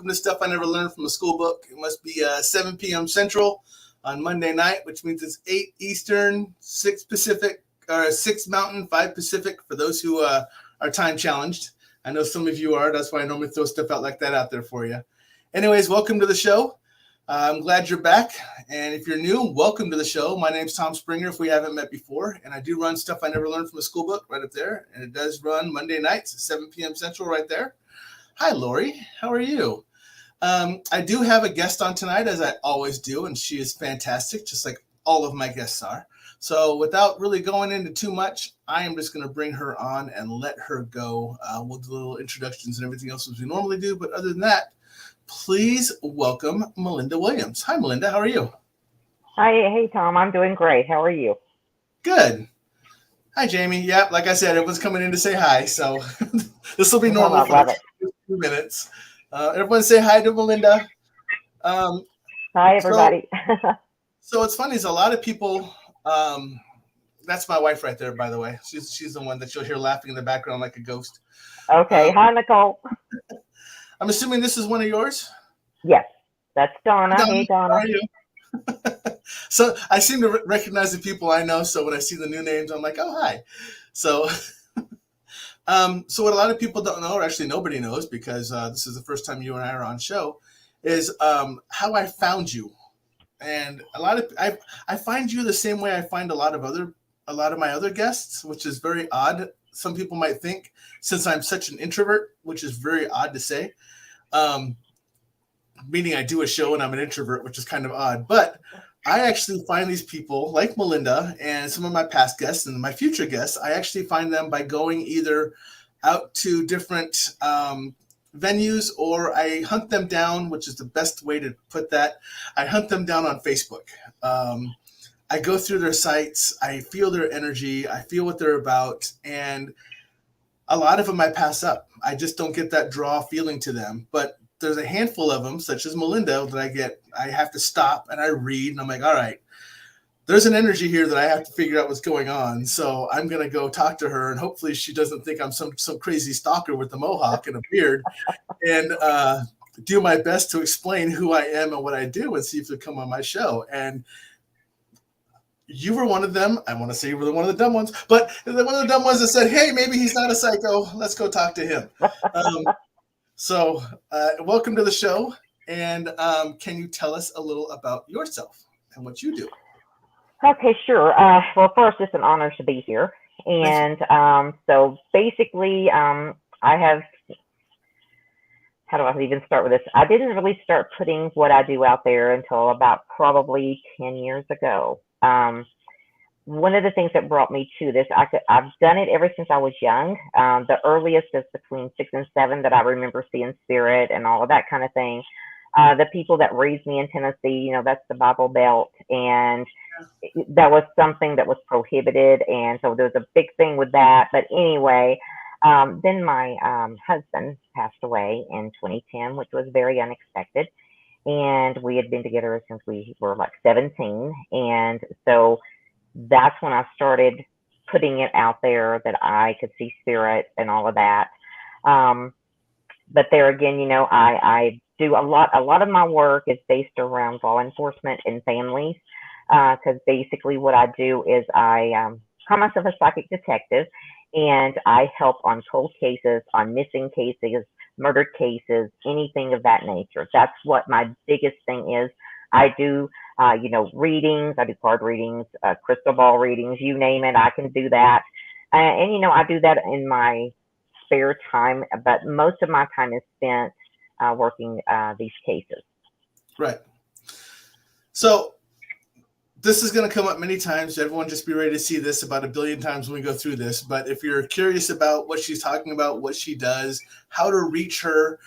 welcome to Stuff I Never Learned from a Schoolbook. It must be 7 p.m. Central on Monday night, which means it's 8 Eastern, 6 Pacific, or 6 Mountain, 5 Pacific for those who are time challenged. I know some of you are. That's why I normally throw stuff out like that out there for you. Anyways, welcome to the show. I'm glad you're back. And if you're new, welcome to the show. My name's Tom Springer, if we haven't met before. And I do run Stuff I Never Learned from a Schoolbook right up there. And it does run Monday nights at 7 p.m. Central right there. Hi, Lori. How are you? I do have a guest on tonight, as I always do. And she is fantastic, just like all of my guests are. So without really going into too much, I am just going to bring her on and let her go. We'll do little introductions and everything else as we normally do. But other than that, please welcome Melinda Williams. Hi, Melinda. How are you? Hi. Hey, Tom. I'm doing great. How are you? Good. Hi, Jamie. Yep. Like I said, everyone's coming in to say hi. So this will be normal for a few minutes. Everyone say hi to Melinda. Hi, everybody. So what's funny is a lot of people, that's my wife right there, by the way. She's the one that you'll hear laughing in the background like a ghost. Okay. Hi, Nicole. I'm assuming this is one of yours? Yes, that's Donna. Hey, Donna. How are you? So I seem to recognize the people I know. So when I see the new names, I'm like, oh, hi. So, so what a lot of people don't know, or actually nobody knows, because this is the first time you and I are on show, is how I found you. And I find you the same way I find a lot of my other guests, which is very odd. Some people might think, since I'm such an introvert, which is very odd to say, meaning I do a show and I'm an introvert, which is kind of odd. But I actually find these people like Melinda and some of my past guests and my future guests, I actually find them by going either out to different venues, or I hunt them down, which is the best way to put that. I hunt them down on Facebook. I go through their sites, I feel their energy, I feel what they're about, and a lot of them I pass up. I just don't get that draw feeling to them. But there's a handful of them, such as Melinda, that I have to stop and I read, and I'm like, all right, there's an energy here that I have to figure out what's going on. So I'm going to go talk to her, and hopefully she doesn't think I'm some crazy stalker with a mohawk and a beard, and do my best to explain who I am and what I do and see if they'll come on my show. And you were one of them. I want to say you were one of the dumb ones, but one of the dumb ones that said, hey, maybe he's not a psycho. Let's go talk to him. So welcome to the show. And can you tell us a little about yourself and what you do? Okay, sure. Well, first, it's an honor to be here. And so basically, I have, how do I even start with this? I didn't really start putting what I do out there until about probably 10 years ago. One of the things that brought me to this, I've done it ever since I was young. The earliest is between 6 and 7 that I remember seeing spirit and all of that kind of thing. The people that raised me in Tennessee, that's the Bible Belt, and that was something that was prohibited, and so there was a big thing with that. But anyway, then my husband passed away in 2010, which was very unexpected, and we had been together since we were like 17, and so that's when I started putting it out there that I could see spirit and all of that. But there again, I do a lot of my work is based around law enforcement and families, because basically what I do is I call myself a psychic detective, and I help on cold cases, on missing cases, murdered cases, anything of that nature. That's what my biggest thing is. I do, readings, I do card readings, crystal ball readings, you name it, I can do that. And I do that in my spare time, but most of my time is spent working these cases. Right. So this is going to come up many times. Everyone just be ready to see this about 1 billion times when we go through this. But if you're curious about what she's talking about, what she does, how to reach her,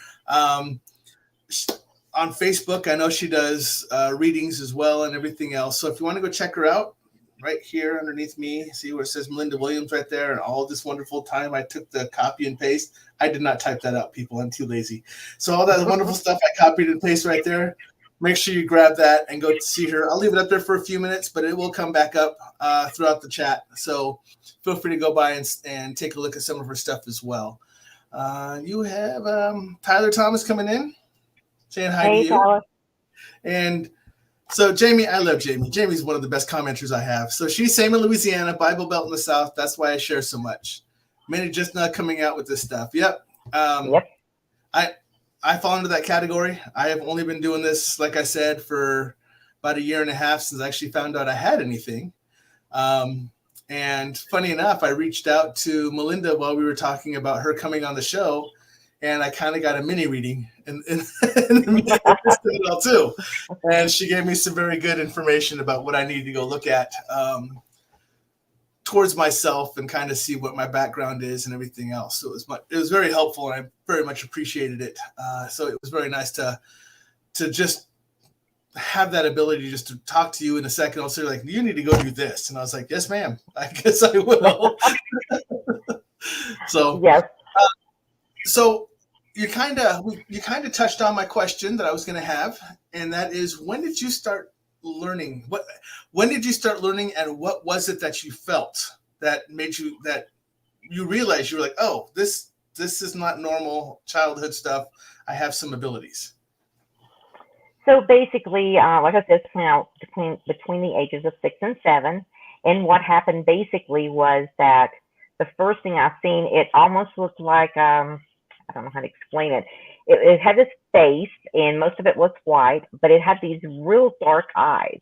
on Facebook, I know she does readings as well and everything else. So if you want to go check her out, right here underneath me, see where it says Melinda Williams right there, and all this wonderful time I took the copy and paste. I did not type that out, people. I'm too lazy. So all that wonderful stuff I copied and pasted right there. Make sure you grab that and go see her. I'll leave it up there for a few minutes, but it will come back up throughout the chat. So feel free to go by and take a look at some of her stuff as well. You have Tyler Thomas coming in. saying hi to Hey, you. Tyler. And so Jamie, I love Jamie. Jamie's one of the best commenters I have. So she's same in Louisiana, Bible Belt in the South. That's why I share so much. Many just not coming out with this stuff. Yep. Yep. I fall into that category. I have only been doing this, like I said, for about a year and a half since I actually found out I had anything. And funny enough, I reached out to Melinda while we were talking about her coming on the show, and I kind of got a mini reading in the midst of it all too. And she gave me some very good information about what I needed to go look at towards myself and kind of see what my background is and everything else. So it was very helpful, and I very much appreciated it. So it was very nice to just have that ability just to talk to you in a second. Also, like, you need to go do this, and I was like, yes, ma'am. I guess I will. So Yes. So you kind of touched on my question that I was going to have, and that is, when did you start learning? When did you start learning, and what was it that you felt that made you realized you were like, oh, this is not normal childhood stuff. I have some abilities. So basically, like I said, between the ages of 6 and 7, and what happened basically was that the first thing I seen, it almost looked like I don't know how to explain it. It had this face, and most of it was white, but it had these real dark eyes.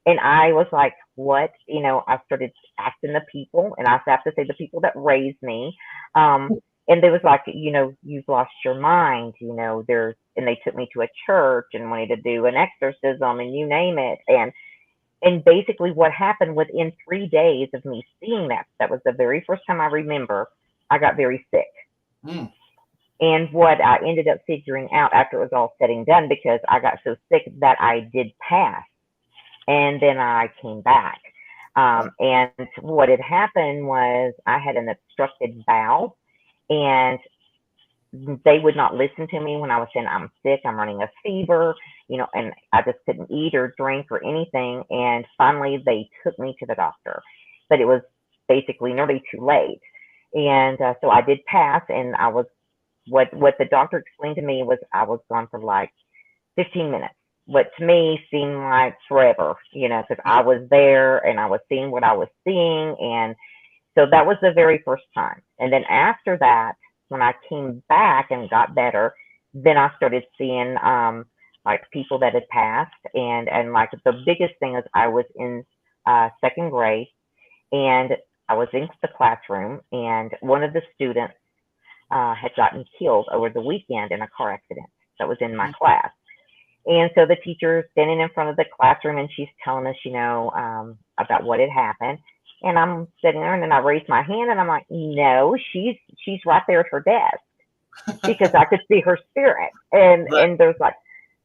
And I was like, what? I started asking the people, and I have to say the people that raised me. And they was like, you've lost your mind, and they took me to a church and wanted to do an exorcism and you name it. And basically what happened within 3 days of me seeing that was the very first time I remember, I got very sick. Mm. And what I ended up figuring out after it was all said and done, because I got so sick that I did pass, and then I came back. And what had happened was I had an obstructed bowel, and they would not listen to me when I was saying I'm sick, I'm running a fever, and I just couldn't eat or drink or anything. And finally, they took me to the doctor, but it was basically nearly too late. And so I did pass, and I was what the doctor explained to me was I was gone for like 15 minutes, what to me seemed like forever, because I was there and I was seeing what I was seeing. And so that was the very first time. And then after that, when I came back and got better, then I started seeing like people that had passed. And like the biggest thing is I was in second grade, and I was in the classroom, and one of the students had gotten killed over the weekend in a car accident that was in my class. And so the teacher's standing in front of the classroom, and she's telling us, about what had happened. And I'm sitting there, and then I raised my hand, and I'm like, no, she's right there at her desk, because I could see her spirit. And Right. And there's like,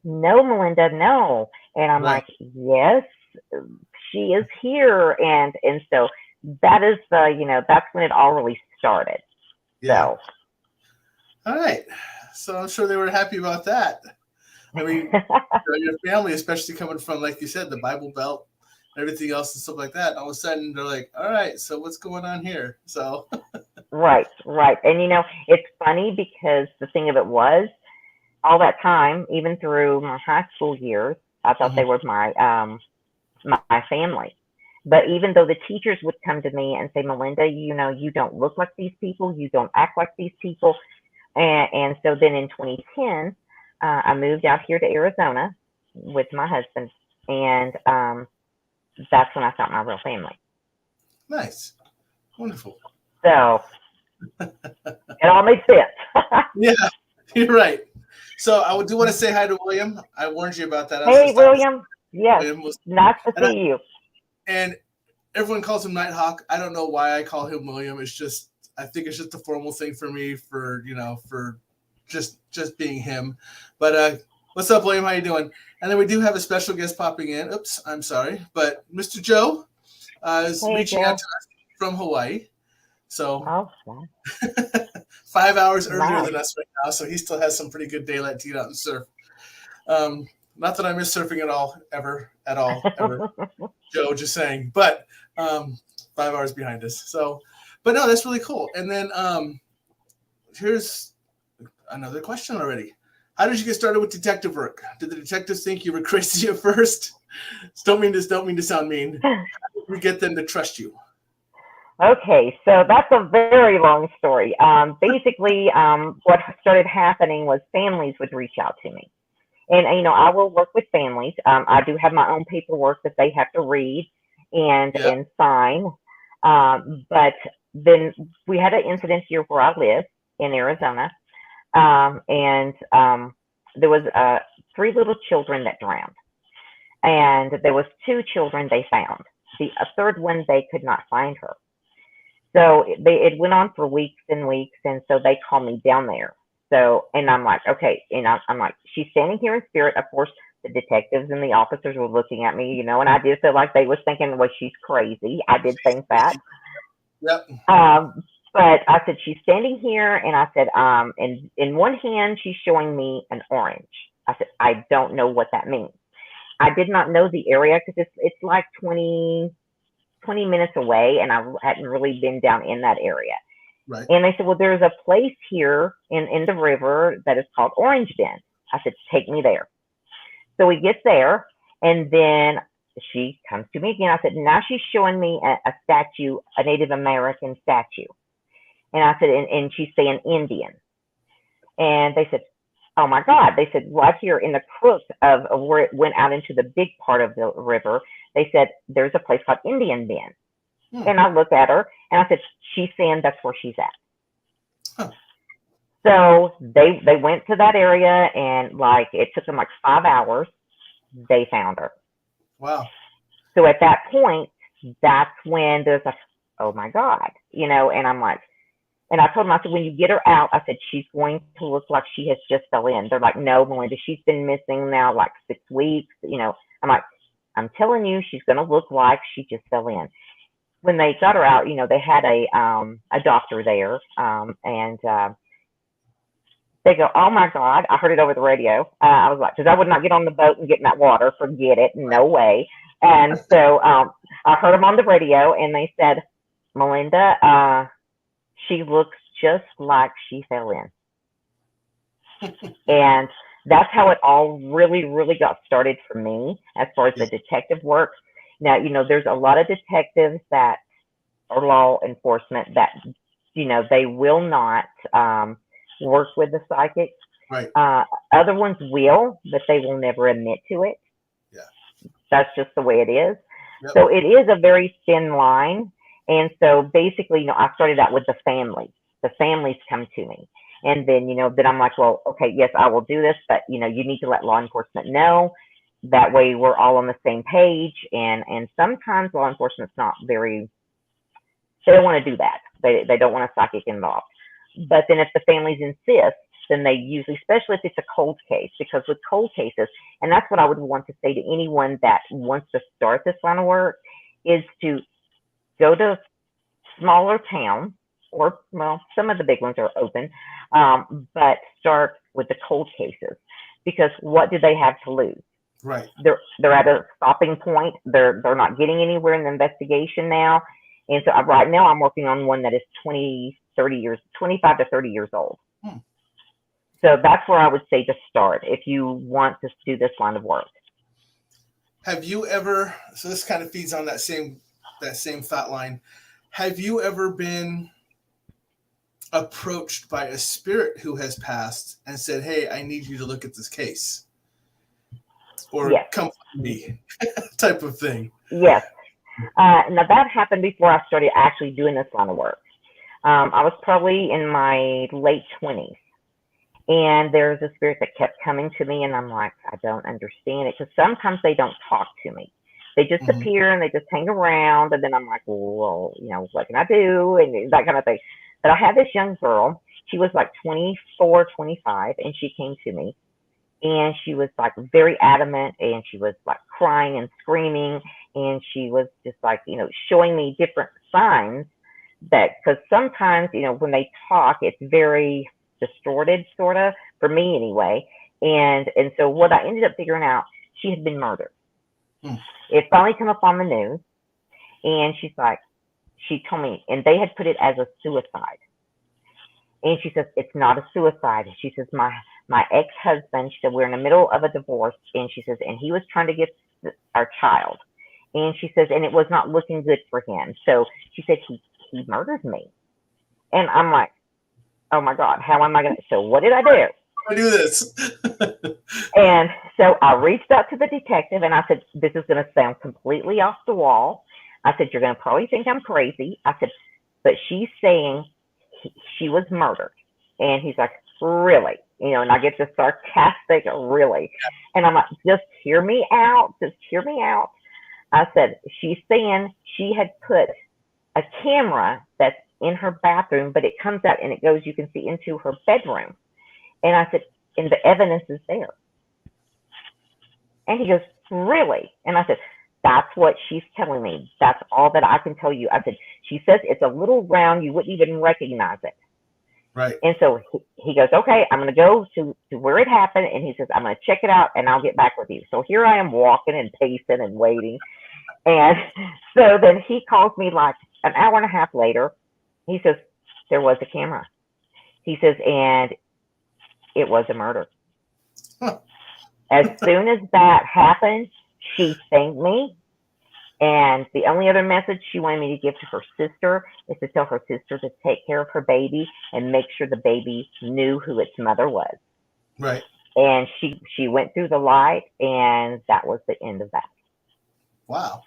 no, Melinda, no. And I'm Right. like, yes, she is here. And so that is that's when it all really started. Yeah. So. All right. So I'm sure they were happy about that. I mean, your family, especially coming from, like you said, the Bible Belt, everything else and stuff like that. And all of a sudden, they're like, all right, so what's going on here? So. Right. And it's funny because the thing of it was, all that time, even through my high school years, I thought they were my family. But even though the teachers would come to me and say, Melinda, you don't look like these people, you don't act like these people. And so then in 2010, I moved out here to Arizona with my husband, and that's when I found my real family. Nice. Wonderful. So it all makes sense. Yeah, you're right. So I do want to say hi to William. I warned you about that. Hey, William. Yes, William nice to see you. And everyone calls him Nighthawk. I don't know why I call him William. I think it's just a formal thing for me for just being him. But what's up, William? How you doing? And then we do have a special guest popping in. Oops, I'm sorry. But Mr. Joe is reaching out to us from Hawaii. So 5 hours earlier than us right now. So he still has some pretty good daylight to get out and surf. Not that I miss surfing at all, ever. Joe, just saying. But 5 hours behind us. So, but no, that's really cool. And then here's another question already. How did you get started with detective work? Did the detectives think you were crazy at first? Don't mean to sound mean. How did you get them to trust you? Okay, so that's a very long story. Basically, what started happening was families would reach out to me. And, I will work with families. I do have my own paperwork that they have to read and, Yeah. and sign. But then we had an incident here where I live in Arizona. And there was 3 little children that drowned. And there was 2 children they found. A third one, they could not find her. So it went on for weeks and weeks, and so they called me down there. So, and I'm like, okay, and I'm like, she's standing here in spirit. Of course, the detectives and the officers were looking at me, and I did feel like they was thinking, well, she's crazy. I did think that. Yep. But I said, she's standing here, and I said, in one hand, she's showing me an orange. I said, I don't know what that means. I did not know the area because it's like 20 minutes away, and I hadn't really been down in that area. Right. And they said, well, there's a place here in the river that is called Orange Bend. I said, take me there. So we get there, and then she comes to me again. I said, now she's showing me a statue, a Native American statue. And I said, and she's saying Indian. And they said, oh my God. They said, right here in the crook of where it went out into the big part of the river, they said, there's a place called Indian Bend. And I looked at her and I said, she's saying that's where she's at. Huh. So they went to that area, and like it took them like 5 hours. They found her. Wow. So at that point, that's when there's oh my God, and I'm like, and I told them, I said, when you get her out, I said, she's going to look like she has just fell in. They're like, no, Melinda, she's been missing now like 6 weeks. I'm like, I'm telling you, she's going to look like she just fell in. When they got her out, they had a doctor there, and they go, oh my God, I heard it over the radio. I was like, because I would not get on the boat and get in that water. Forget it. No way. And so I heard them on the radio, and they said, Melinda, she looks just like she fell in. And that's how it all really, really got started for me as far as the detective work. Now, there's a lot of detectives that are law enforcement that, they will not work with the psychic. Right. Other ones will, but they will never admit to it. Yeah. That's just the way it is. Yep. So it is a very thin line. And so basically, I started out with the family. The families come to me. And then, then I'm like, well, okay, yes, I will do this, but, you need to let law enforcement know. That way we're all on the same page. And sometimes law enforcement's not very, they don't want to do that. They don't want a psychic involved. But then if the families insist, then they usually, especially if it's a cold case, because with cold cases, and that's what I would want to say to anyone that wants to start this line of work, is to go to smaller towns, or, well, some of the big ones are open, but start with the cold cases, because what do they have to lose? Right. They're at a stopping point. They're not getting anywhere in the investigation now. And so right now I'm working on one that is 25 to 30 years old. So that's where I would say to start if you want to do this line of work. Have you ever, so this kind of feeds on that same thought line. Have you ever been approached by a spirit who has passed and said, hey, I need you to look at this case? Or yes. Come find me type of thing? Yes. Now that happened before I started actually doing this line of work. I was probably in my late 20s. And there's a spirit that kept coming to me, and I'm like, I don't understand it, because sometimes they don't talk to me. They just appear and they just hang around, and then I'm like, well, what can I do? And that kind of thing. But I had this young girl. She was like 24, 25, and she came to me. And she was like very adamant, and she was like crying and screaming, and she was just like, showing me different signs that, because sometimes, when they talk, it's very distorted, sort of, for me anyway. And so what I ended up figuring out, she had been murdered. It finally came up on the news, and she's like, she told me, and they had put it as a suicide. And she says, it's not a suicide. She says, my ex-husband, she said, we're in the middle of a divorce. And she says, and he was trying to get our child. And she says, and it was not looking good for him. So she said, he murdered me. And I'm like, oh my God, how am I going to? So what did I do? I do this. And so I reached out to the detective and I said, this is going to sound completely off the wall. I said, you're going to probably think I'm crazy. I said, but she's saying she was murdered. And he's like, really? You know, and I get this sarcastic, really. And I'm like, just hear me out. Just hear me out. I said, she's saying she had put a camera that's in her bathroom, but it comes out and it goes, you can see into her bedroom. And I said, and the evidence is there. And he goes, really? And I said, that's what she's telling me. That's all that I can tell you. I said, she says it's a little round. You wouldn't even recognize it. Right. And so he goes, okay, I'm going to go to where it happened. And he says, I'm going to check it out and I'll get back with you. So here I am walking and pacing and waiting. And so then he calls me like an hour and a half later. He says, there was a camera. He says, and it was a murder. Huh. As soon as that happened, she thanked me. And the only other message she wanted me to give to her sister is to tell her sister to take care of her baby and make sure the baby knew who its mother was. Right. And she went through the light, and that was the end of that. Wow.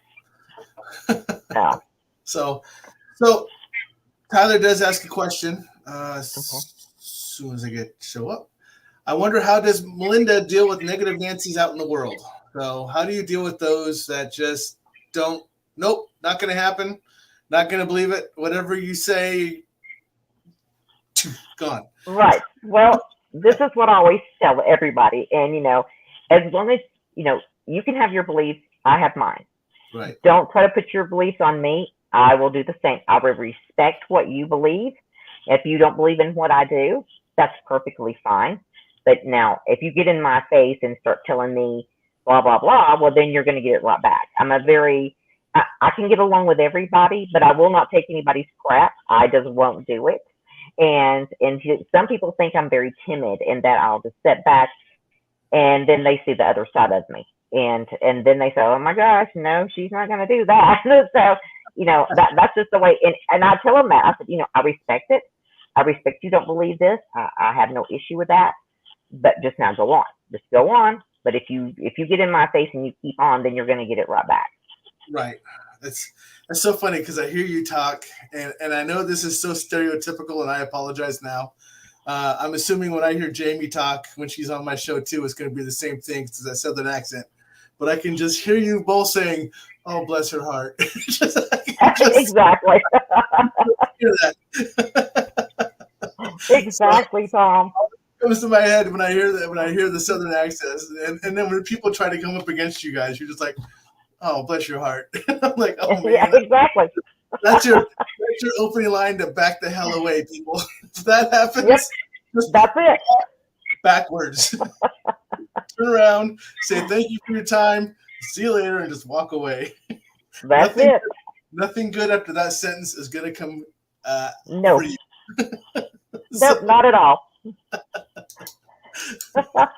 So So Tyler does ask a question. As soon as I show up, I wonder, how does Melinda deal with negative Nancy's out in the world? So how do you deal with those that just don't? Nope, not going to happen. Not going to believe it. Whatever you say, gone. Right. Well, this is what I always tell everybody. And, you know, as long as, you know, you can have your beliefs, I have mine. Right. Don't try to put your beliefs on me. I will do the same. I will respect what you believe. If you don't believe in what I do, that's perfectly fine. But now, if you get in my face and start telling me blah, blah, blah, well, then you're going to get it right back. I can get along with everybody, but I will not take anybody's crap. I just won't do it. And some people think I'm very timid and that I'll just step back, and then they see the other side of me. And then they say, oh my gosh, no, she's not going to do that. So, you know, that's just the way. And I tell them that. I said, you know, I respect it. I respect you don't believe this. I have no issue with that. But just now go on. Just go on. But if you get in my face and you keep on, then you're going to get it right back. Right. That's so funny because I hear you talk, and I know this is so stereotypical, and I apologize now. I'm assuming when I hear Jamie talk when she's on my show too, it's going to be the same thing because that southern accent. But I can just hear you both saying, "Oh, bless her heart." Exactly. Hear that. Exactly, Tom. Comes to my head when I hear that, when I hear the southern accents, and then when people try to come up against you guys, you're just like, oh, bless your heart. I'm like, oh man, yeah, exactly. That's your opening line to back the hell away, people. If that happens, yep. That's it. Backwards. Turn around, say thank you for your time, see you later, and just walk away. That's it. Nothing good after that sentence is going to come no. for you. Nope, not at all. That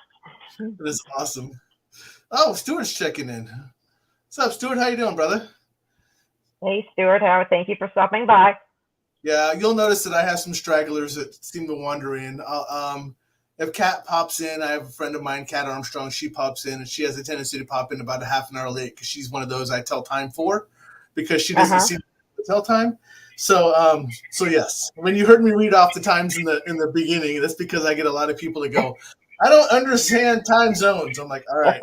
is awesome. Oh, Stuart's checking in. What's up, Stuart? How you doing, brother? Hey, Stuart. Thank you for stopping by. Yeah, you'll notice that I have some stragglers that seem to wander in. If Kat pops in, I have a friend of mine, Kat Armstrong. She pops in, and she has a tendency to pop in about a half an hour late because she's one of those I tell time for because she doesn't seem to tell time. So yes, when you heard me read off the times in the beginning, that's because I get a lot of people to go, I don't understand time zones. I'm like, all right.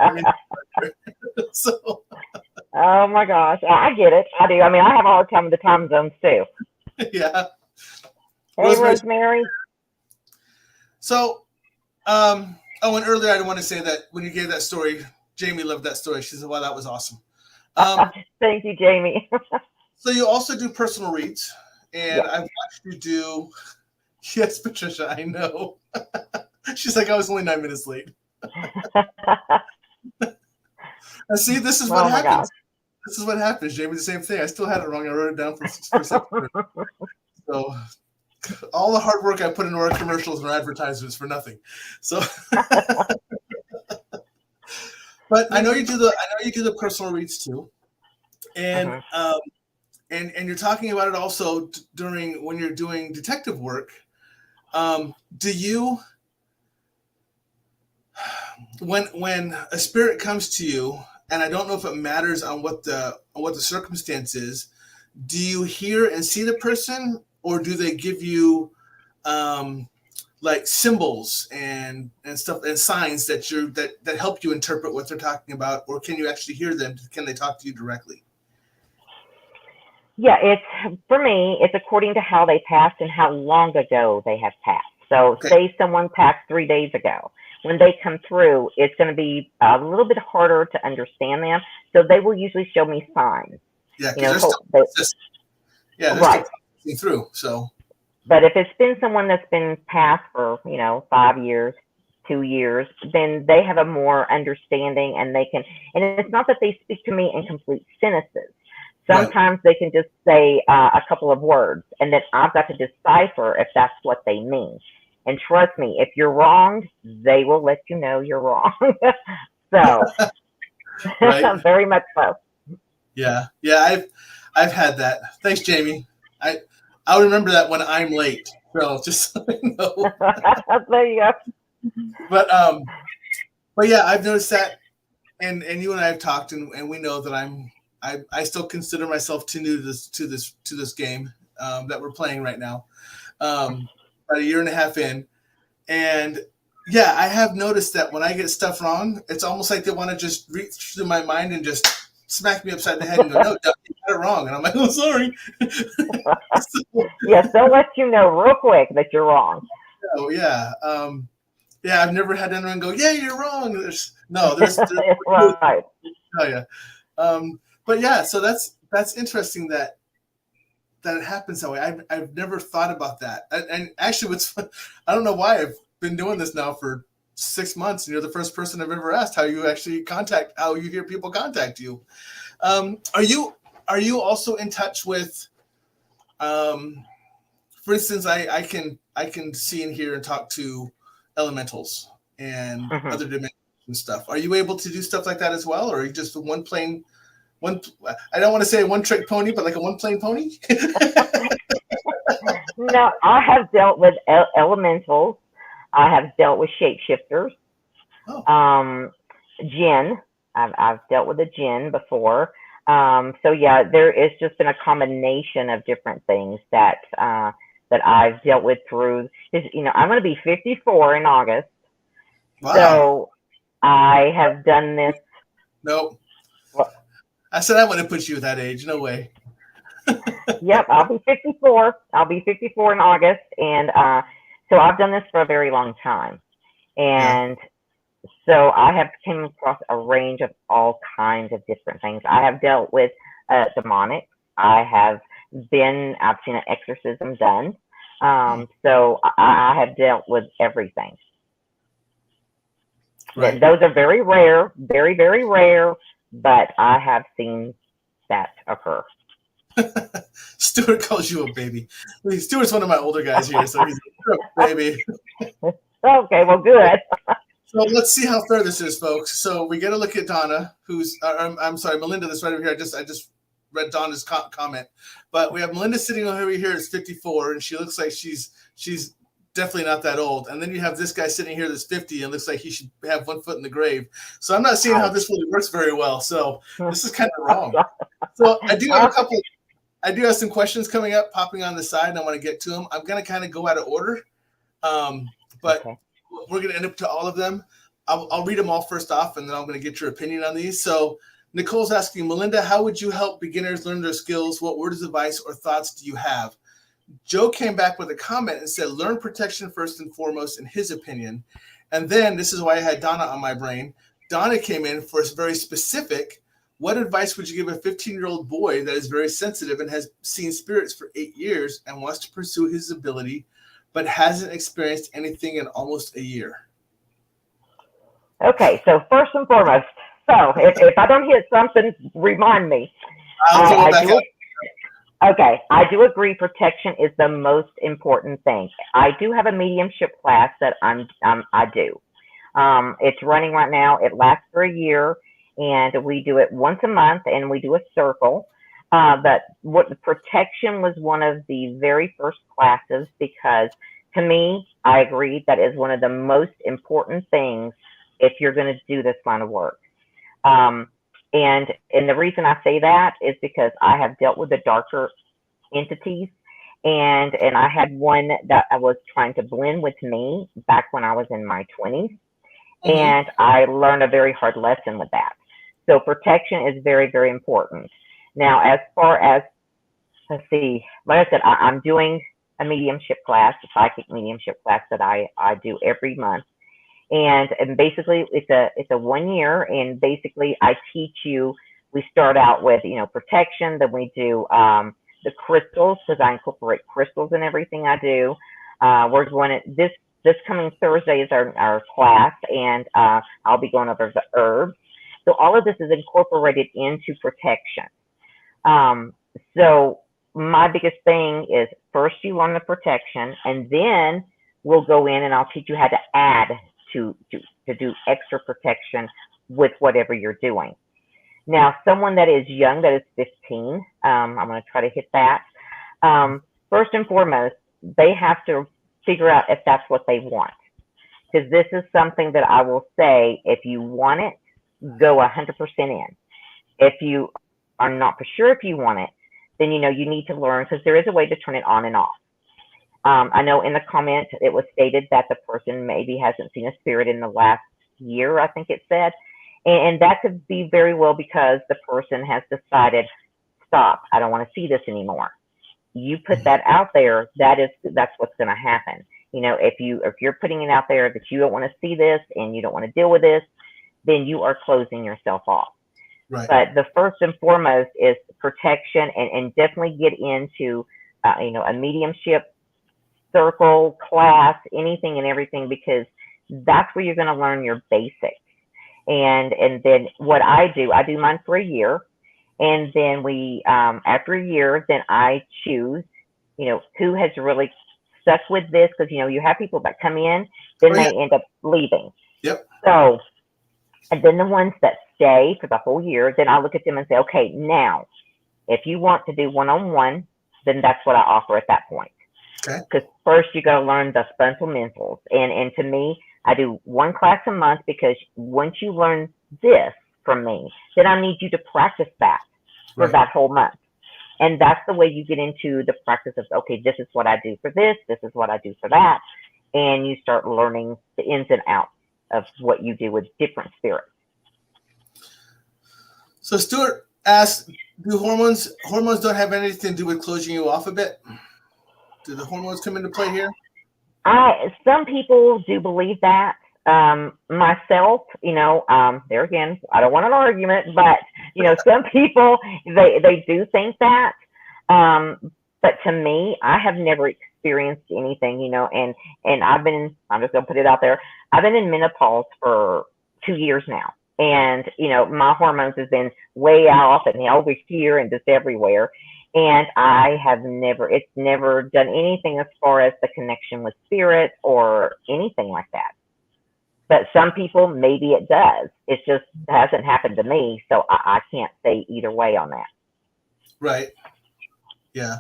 So. Oh my gosh, I get it. I do. I mean, I have a hard time with the time zones too. Yeah. Hey, Rosemary. So, and earlier I want to say that when you gave that story, Jamie loved that story. She said, "Wow, that was awesome." Thank you, Jamie. So you also do personal reads, and I've watched you do. Yes, Patricia, I know. She's like, I was only 9 minutes late. And see, this is what happens. Gosh. This is what happens, Jamie. The same thing. I still had it wrong. I wrote it down for a second. So all the hard work I put into our commercials and our advertisements for nothing. So, but I know you do the personal reads too, and and you're talking about it also during when you're doing detective work. Do you, when a spirit comes to you, and I don't know if it matters on what the circumstance is, do you hear and see the person, or do they give you like symbols and stuff and signs that help you interpret what they're talking about, or can you actually hear them? Can they talk to you directly? Yeah, for me, it's according to how they passed and how long ago they have passed. So Okay. say someone passed 3 days ago. When they come through, it's going to be a little bit harder to understand them. So they will usually show me signs. Yeah, You know, because they're still right. processing through. So, But if it's been someone that's been passed for, 5 years, 2 years, then they have a more understanding, and they can, and it's not that they speak to me in complete sentences. Sometimes they can just say a couple of words, and then I've got to decipher if that's what they mean. And trust me, if you're wrong, they will let you know you're wrong. So, very much so. Yeah, I've had that. Thanks, Jamie. I'll remember that when I'm late. So just so you know. There you go. But yeah, I've noticed that, and you and I have talked, and we know that I still consider myself too new to this game that we're playing right now. About a year and a half in, and yeah, I have noticed that when I get stuff wrong, it's almost like they want to just reach through my mind and just smack me upside the head and go, "No, you got it wrong," and I'm like, "Oh, sorry." Yes, they'll let you know real quick that you're wrong. Oh yeah, yeah. I've never had anyone go, "Yeah, you're wrong." There's right. Oh yeah. But yeah, so that's interesting that it happens that way. I've never thought about that. And actually, I don't know why I've been doing this now for 6 months, and you're the first person I've ever asked how you hear people contact you. Are you also in touch with, for instance, I can see and hear and talk to elementals and other dimensions and stuff. Are you able to do stuff like that as well, or are you just I don't want to say a one-trick pony, but like a one-plane pony? No, I have dealt with elementals. I have dealt with shapeshifters. Jinn. I've dealt with a jinn before. So yeah, there is just been a combination of different things that I've dealt with through. I'm going to be 54 in August. Wow. So I have done this. Nope. I said I wouldn't put you at that age. No way. Yep, I'll be 54. I'll be 54 in August, and so I've done this for a very long time, and so I have came across a range of all kinds of different things. I have dealt with demonic. I've seen an exorcism done. So I have dealt with everything. Right. Those are very rare, very, very rare, but I have seen that occur. Stuart calls you a baby. Stuart's one of my older guys here, so he's a baby. Okay, well, good. So let's see how fair this is, folks. So we get a look at Donna, I'm sorry, Melinda, that's right over here. I just read Donna's comment, but we have Melinda sitting over here is 54, and she looks like she's definitely not that old. And then you have this guy sitting here that's 50 and looks like he should have one foot in the grave. So I'm not seeing how this really works very well. So this is kind of wrong. So I do have some questions coming up, popping on the side, and I want to get to them. I'm going to kind of go out of order, but we're going to end up to all of them. I'll read them all first off, and then I'm going to get your opinion on these. So Nicole's asking, Melinda, how would you help beginners learn their skills? What words of advice or thoughts do you have? Joe came back with a comment and said, learn protection first and foremost, in his opinion. And then, this is why I had Donna on my brain. Donna came in for a very specific, what advice would you give a 15-year-old boy that is very sensitive and has seen spirits for 8 years and wants to pursue his ability, but hasn't experienced anything in almost a year? Okay, so first and foremost, so if I don't hit something, remind me. Okay, I do agree. Protection is the most important thing. I do have a mediumship class that I do. It's running right now. It lasts for a year, and we do it once a month, and we do a circle. But what the protection was one of the very first classes because to me, I agree that is one of the most important things if you're going to do this line of work. Um, and the reason I say that is because I have dealt with the darker entities, and I had one that I was trying to blend with me back when I was in my 20s, Mm-hmm. and I learned a very hard lesson with that. So protection is very, very important. Now, as far as let's see, like I said, I'm doing a mediumship class, a psychic mediumship class that I do every month, and basically it's a 1 year, and basically I teach you. We start out with protection, then we do the crystals because I incorporate crystals in everything I do. We're going to this coming Thursday is our class, and I'll be going over the herbs. So all of this is incorporated into protection. Um, so my biggest thing is first you learn the protection, and then we'll go in and I'll teach you how to add to do extra protection with whatever you're doing. Now, someone that is young, that is 15, I'm going to try to hit that. First and foremost, they have to figure out if that's what they want. Because this is something that I will say, if you want it, go 100% in. If you are not for sure if you want it, then you need to learn because there is a way to turn it on and off. I know in the comment it was stated that the person maybe hasn't seen a spirit in the last year, I think it said. And that could be very well because the person has decided, stop, I don't want to see this anymore. You put that out there, that's what's going to happen. If you're putting it out there that you don't want to see this and you don't want to deal with this, then you are closing yourself off. Right. But the first and foremost is protection, and definitely get into a mediumship circle, class, anything and everything, because that's where you're going to learn your basics. And then what I do mine for a year, and then we after a year, then I choose who has really stuck with this, because you have people that come in, then they end up leaving. Yep. So, and then the ones that stay for the whole year, then I look at them and say, okay, now if you want to do one-on-one, then that's what I offer at that point. Okay. Because first you got to learn the fundamentals, and to me, I do one class a month, because once you learn this from me, then I need you to practice that for that whole month. And that's the way you get into the practice of, okay, this is what I do for this is what I do for that. And you start learning the ins and outs of what you do with different spirits. So Stuart asks, do hormones don't have anything to do with closing you off a bit? Do the hormones come into play here? Some people do believe that. Myself, there again, I don't want an argument, but some people they do think that. But to me, I have never experienced anything, and I'm just gonna put it out there. I've been in menopause for 2 years now, and my hormones have been way off and over here and just everywhere. And it's never done anything as far as the connection with spirit or anything like that. But some people, maybe it does. It just hasn't happened to me, so I can't say either way on that. Right. Yeah.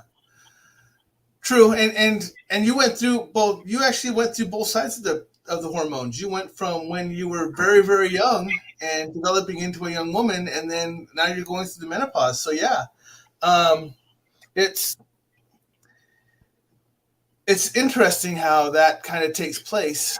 True. And you went through both. You actually went through both sides of the hormones. You went from when you were very, very young and developing into a young woman, and then now you're going through the menopause. So yeah. It's interesting how that kind of takes place.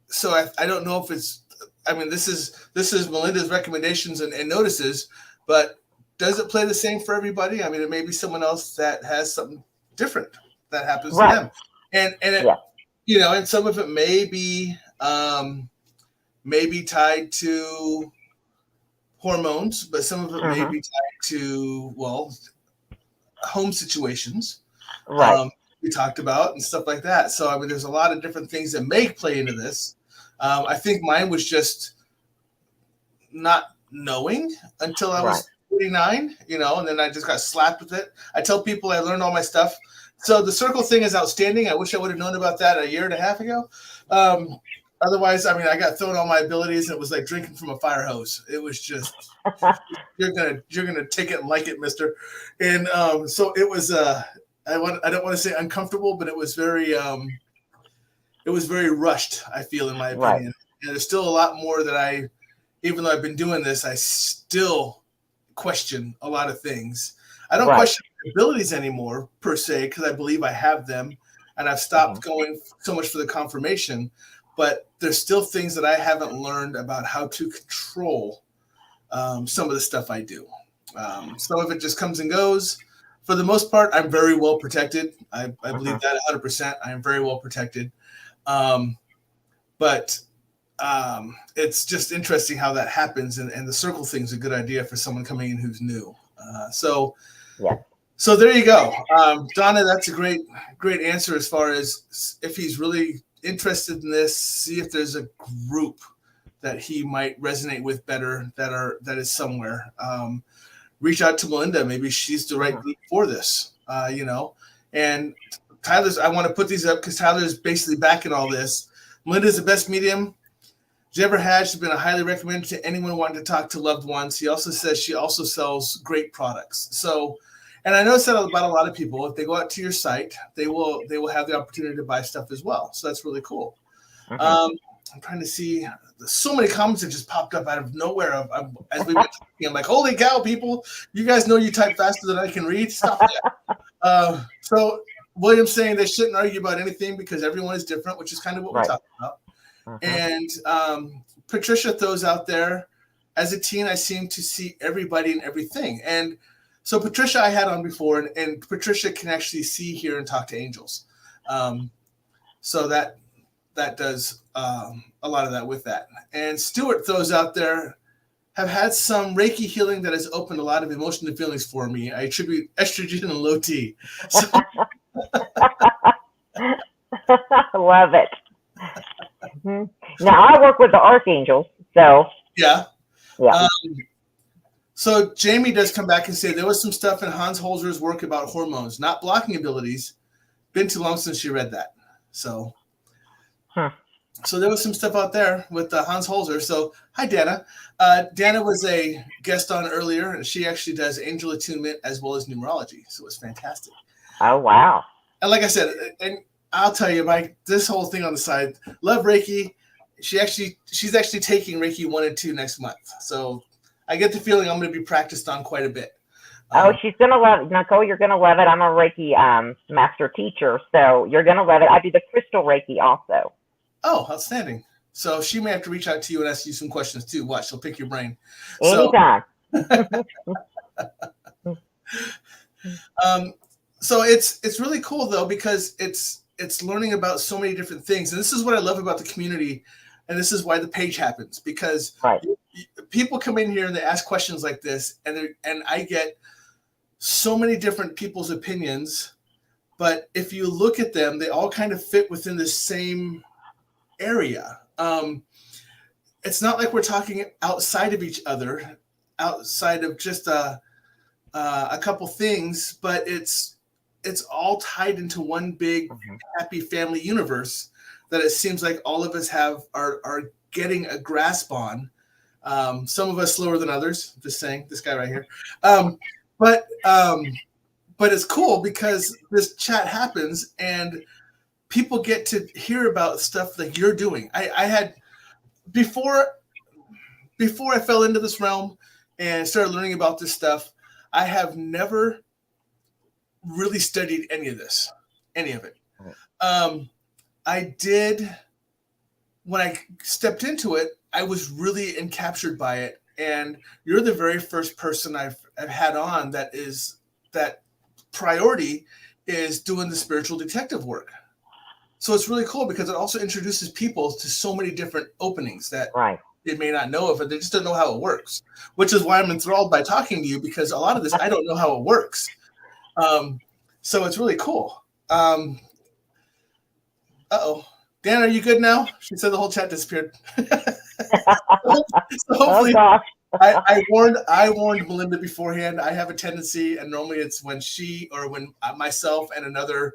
So I don't know if this is Melinda's recommendations and notices, but does it play the same for everybody? I mean, it may be someone else that has something different that happens to them, and and some of it may be tied to hormones, but some of it may be tied to home situations, we talked about, and stuff like that. So I mean, there's a lot of different things that may play into this. I think mine was just not knowing until I was 49, and then I just got slapped with it. I tell people I learned all my stuff. So the circle thing is outstanding. I wish I would have known about that a year and a half ago. Otherwise, I got thrown all my abilities. And it was like drinking from a fire hose. It was just, you're gonna take it and like it, mister. And so it was. I don't want to say uncomfortable, but it was very rushed. I feel, in my opinion. Right. And there's still a lot more that even though I've been doing this, I still question a lot of things. I don't question abilities anymore per se, because I believe I have them, and I've stopped going so much for the confirmation. But there's still things that I haven't learned about how to control some of the stuff I do. Some of it just comes and goes. For the most part, I'm very well protected. I believe that 100%. I am very well protected. But it's just interesting how that happens, and the circle thing is a good idea for someone coming in who's new. So there you go. Donna, that's a great answer as far as if he's really interested in this, see if there's a group that he might resonate with better that is somewhere. Reach out to Melinda. Maybe she's the right group for this, and Tyler's, I want to put these up because Tyler's basically backing all this. Melinda's the best medium she ever had. She's been highly recommended to anyone wanting to talk to loved ones. He also says she also sells great products. So, and I noticed that about a lot of people. If they go out to your site, they will have the opportunity to buy stuff as well. So that's really cool. I'm trying to see. There's so many comments that just popped up out of nowhere. As we went talking, I'm like, holy cow, people! You guys know you type faster than I can read. Stop that. So William's saying they shouldn't argue about anything because everyone is different, which is kind of what we're talking about. And Patricia throws out there, as a teen, I seem to see everybody and everything. And so Patricia I had on before, and Patricia can actually see, hear, and talk to angels. So that does a lot of that with that. And Stuart throws out there, have had some Reiki healing that has opened a lot of emotional feelings for me. I attribute estrogen and low T. So, love it. Now I work with the archangels, so yeah. So Jamie does come back and say there was some stuff in Hans Holzer's work about hormones, not blocking abilities. Been too long since she read that. So so there was some stuff out there with Hans Holzer. So hi, Dana. Dana was a guest on earlier, and she actually does angel attunement as well as numerology. So it's fantastic. Oh, wow. And like I said, and I'll tell you, this whole thing on the side, love Reiki. She's actually taking Reiki 1 and 2 next month. So I get the feeling I'm going to be practiced on quite a bit. She's going to love it. Nicole, you're going to love it. I'm a Reiki master teacher, so you're going to love it. I do the crystal Reiki also. Oh, outstanding. So she may have to reach out to you and ask you some questions too. Watch, she'll pick your brain. Anytime. So it's really cool though, because it's learning about so many different things. And this is what I love about the community. And this is why the page happens, because people come in here and they ask questions like this, and I get so many different people's opinions. But if you look at them, they all kind of fit within the same area. It's not like we're talking outside of each other, outside of just a couple things, but it's all tied into one big happy family universe that it seems like all of us are getting a grasp on. Some of us slower than others. Just saying, this guy right here. But it's cool because this chat happens and people get to hear about stuff like you're doing. I had before I fell into this realm and started learning about this stuff, I have never really studied any of it. I did, when I stepped into it, I was really encaptured by it. And you're the very first person I've had on that priority is doing the spiritual detective work. So it's really cool because it also introduces people to so many different openings that they may not know of, and they just don't know how it works, which is why I'm enthralled by talking to you, because a lot of this, I don't know how it works. So it's really cool. Dan, are you good now? She said the whole chat disappeared. So hopefully, I warned Melinda beforehand. I have a tendency, and normally it's when she or when myself and another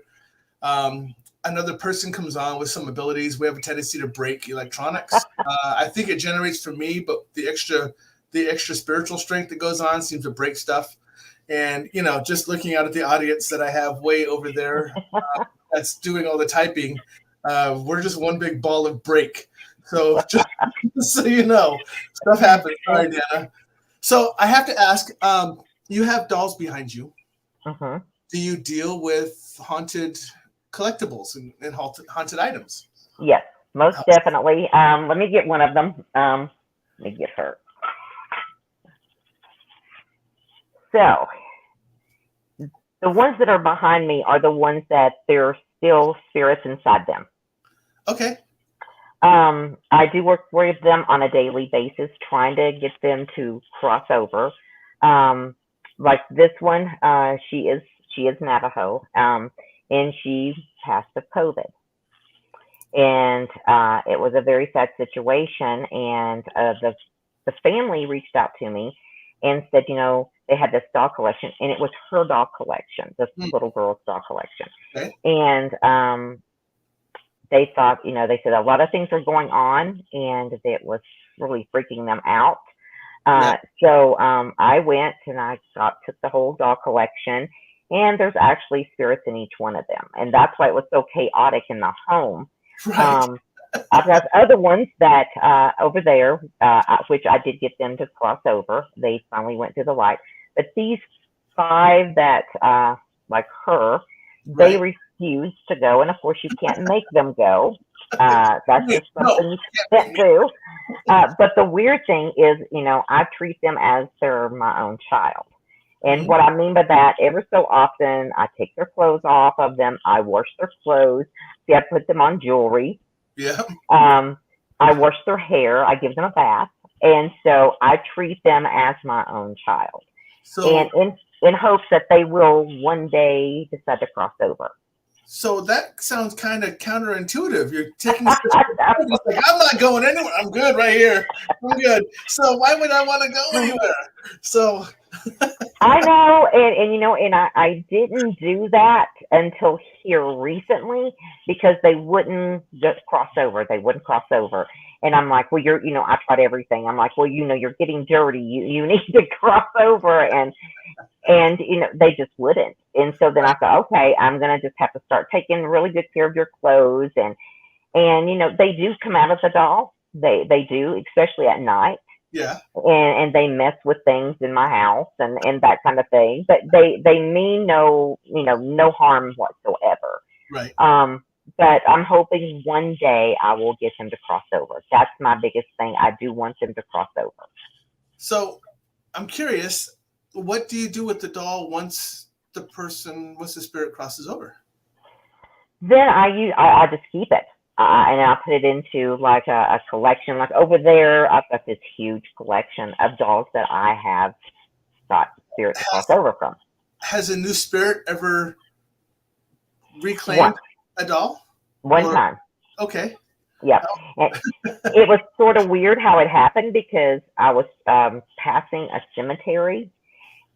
person comes on with some abilities, we have a tendency to break electronics. I think it generates for me, but the extra spiritual strength that goes on seems to break stuff. And just looking out at the audience that I have way over there, that's doing all the typing. We're just one big ball of break. So just so you know, stuff happens. Sorry, Dana. So I have to ask, you have dolls behind you. Mm-hmm. Do you deal with haunted collectibles and haunted items? Yes, most definitely. Let me get one of them. Let me get her. So the ones that are behind me are the ones that there are still spirits inside them. Okay. I do work with them on a daily basis, trying to get them to cross over. Like this one, she is Navajo, and she passed of COVID, and it was a very sad situation. And the family reached out to me and said, they had this doll collection, and it was her doll collection, this little girl's doll collection. Okay. And they thought, they said a lot of things are going on, and it was really freaking them out. So I went and I took the whole doll collection, and there's actually spirits in each one of them, and that's why it was so chaotic in the home. Right. I've got other ones that over there, which I did get them to cross over. They finally went to the light. But these 5 that, like her, they refused to go. And of course, you can't make them go. That's just something you can't do. But the weird thing is, I treat them as they're my own child. And what I mean by that, ever so often, I take their clothes off of them. I wash their clothes. See, I put them on jewelry. Yeah. I wash their hair. I give them a bath. And so I treat them as my own child. So, and in hopes that they will one day decide to cross over. So that sounds kind of counterintuitive. You're taking like, I'm not going anywhere. I'm good right here. I'm good. So why would I want to go anywhere? So I know, and I didn't do that until here recently because they wouldn't just cross over. They wouldn't cross over. And I'm like, well, I tried everything. I'm like, well, you're getting dirty. You need to cross over. And they just wouldn't. And so then I thought, okay, I'm going to just have to start taking really good care of your clothes. And they do come out of the doll. They do, especially at night. Yeah. And they mess with things in my house and that kind of thing. But they mean no harm whatsoever. Right. But I'm hoping one day I will get them to cross over. That's my biggest thing. I do want them to cross over. So I'm curious, what do you do with the doll once the spirit crosses over? Then I just keep it. And I put it into like a collection. Like over there, I've got this huge collection of dolls that I have got spirit to cross over from. Has a new spirit ever reclaimed a doll? One time. Okay. Yeah. It was sort of weird how it happened because I was passing a cemetery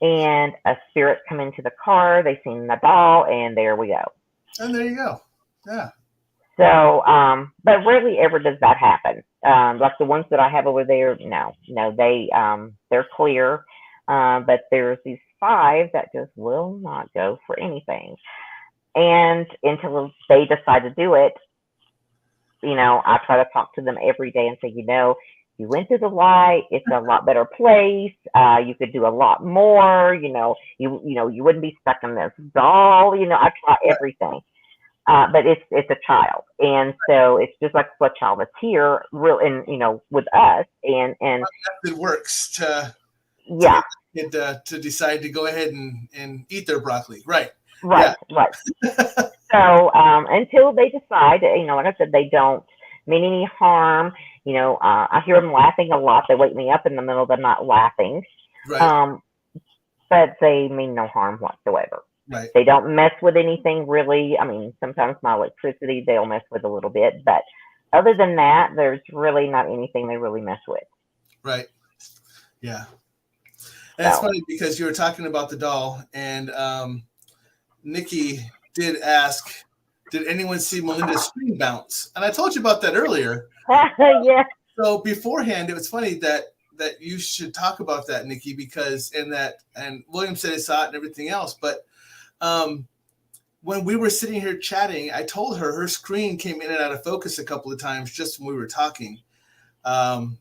and a spirit come into the car. They seen the doll, and there we go. And there you go. Yeah. So, but rarely ever does that happen. Like the ones that I have over there, no, they're clear. But there's these 5 that just will not go for anything. And until they decide to do it, I try to talk to them every day and say, you went to the light. It's a lot better place. You could do a lot more. You wouldn't be stuck in this doll. I try everything. But it's a child, and so it's just like a child that's here, real, and with us, and it works to decide to go ahead and eat their broccoli, right? Right. So until they decide, like I said, they don't mean any harm. I hear them laughing a lot. They wake me up in the middle of the night laughing, right. But they mean no harm whatsoever. Right. They don't mess with anything really. I mean, sometimes my electricity they'll mess with a little bit, but other than that, there's really not anything they really mess with. Right. Yeah. And it's So funny because you were talking about the doll, and Nikki did ask, did anyone see Melinda's screen bounce? And I told you about that earlier. yeah. So beforehand, it was funny that you should talk about that, Nikki, because and William said he saw it and everything else. But when we were sitting here chatting, I told her screen came in and out of focus a couple of times just when we were talking.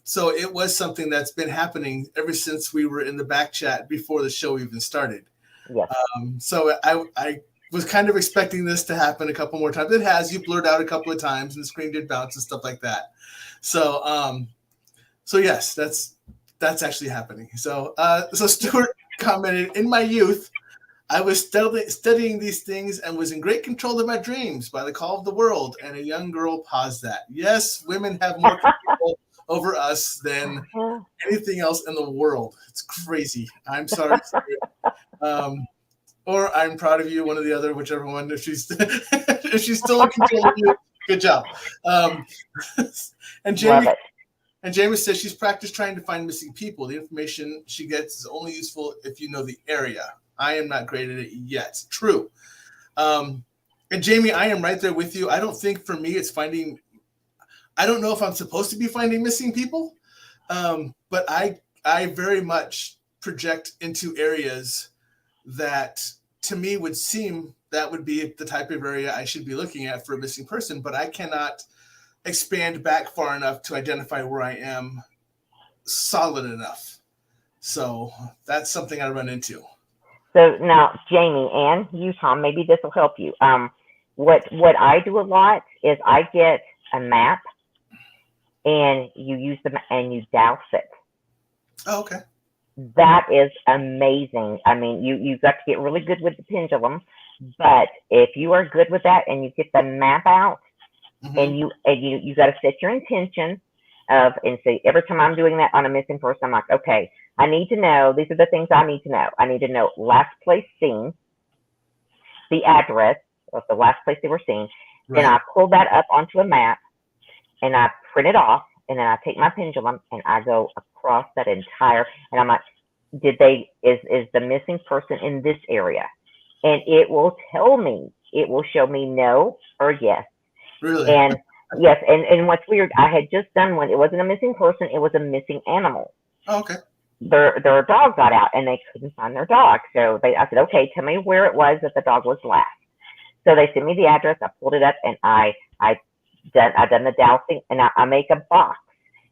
So it was something that's been happening ever since we were in the back chat before the show even started. Yes. So I was kind of expecting this to happen a couple more times. It has. You blurred out a couple of times, and the screen did bounce and stuff like that. So yes, that's actually happening. So Stuart commented, in my youth, I was studying these things and was in great control of my dreams by the call of the world. And a young girl paused that. Yes, women have more control over us than anything else in the world. It's crazy. I'm sorry to say it. Or I'm proud of you, one or the other, whichever one. If she's if she's still in control of you, good job. And Jamie says she's practiced trying to find missing people. The information she gets is only useful if you know the area. I am not great at it yet. True. And Jamie, I am right there with you. I don't think for me it's finding. I don't know if I'm supposed to be finding missing people, but I very much project into areas that to me would seem that would be the type of area I should be looking at for a missing person, but I cannot expand back far enough to identify where I am solid enough. So that's something I run into. So now, Jamie and you, Tom, maybe this will help you. What I do a lot is I get a map and you use them and you douse it. Oh, okay. That is amazing. I mean, you've got to get really good with the pendulum, but if you are good with that and you get the map out, and you got to set your intention of, and say, every time I'm doing that on a missing person, I'm like, okay, I need to know, these are the things I need to know. I need to know last place seen, the address of the last place they were seen. Right. Then I pull that up onto a map and I print it off, and then I take my pendulum and I go across that entire, and I'm like, is the missing person in this area? And it will tell me, it will show me no or yes. Really? And yes, and what's weird, I had just done one. It wasn't a missing person, it was a missing animal. Oh, okay. Their dog got out and they couldn't find their dog. So I said, okay, tell me where it was that the dog was last. So they sent me the address, I pulled it up, and I done the dowsing, and I make a box.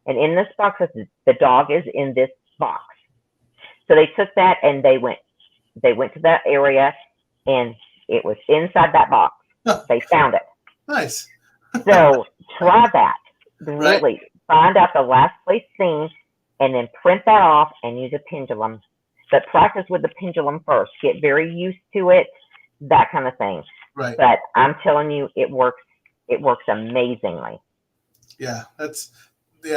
And in this box, the dog is in this box. So they took that and they went to that area, and it was inside that box. They found it. Nice. So try that. Right. Really find out the last place seen, and then print that off and use a pendulum. But practice with the pendulum first. Get very used to it, that kind of thing. Right. But I'm telling you, it works. It works amazingly. Yeah,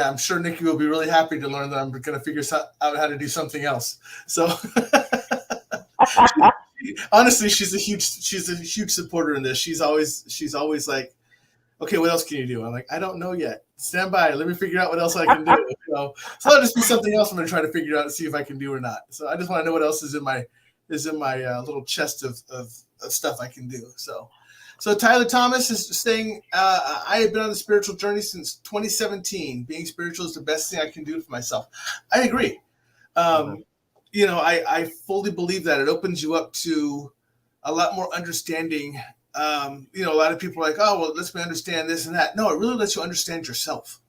I'm sure Nikki will be really happy to learn that I'm going to figure out how to do something else. So honestly, she's a huge supporter in this. She's always like, okay, what else can you do? I'm like, I don't know yet. Stand by. Let me figure out what else I can do. So that'll just be something else I'm going to try to figure out and see if I can do or not. So I just want to know what else is in my little chest of stuff I can do. So Tyler Thomas is saying, I have been on the spiritual journey since 2017. Being spiritual is the best thing I can do for myself. I agree. I fully believe that it opens you up to a lot more understanding. A lot of people are like, oh, well, it lets me understand this and that. No, it really lets you understand yourself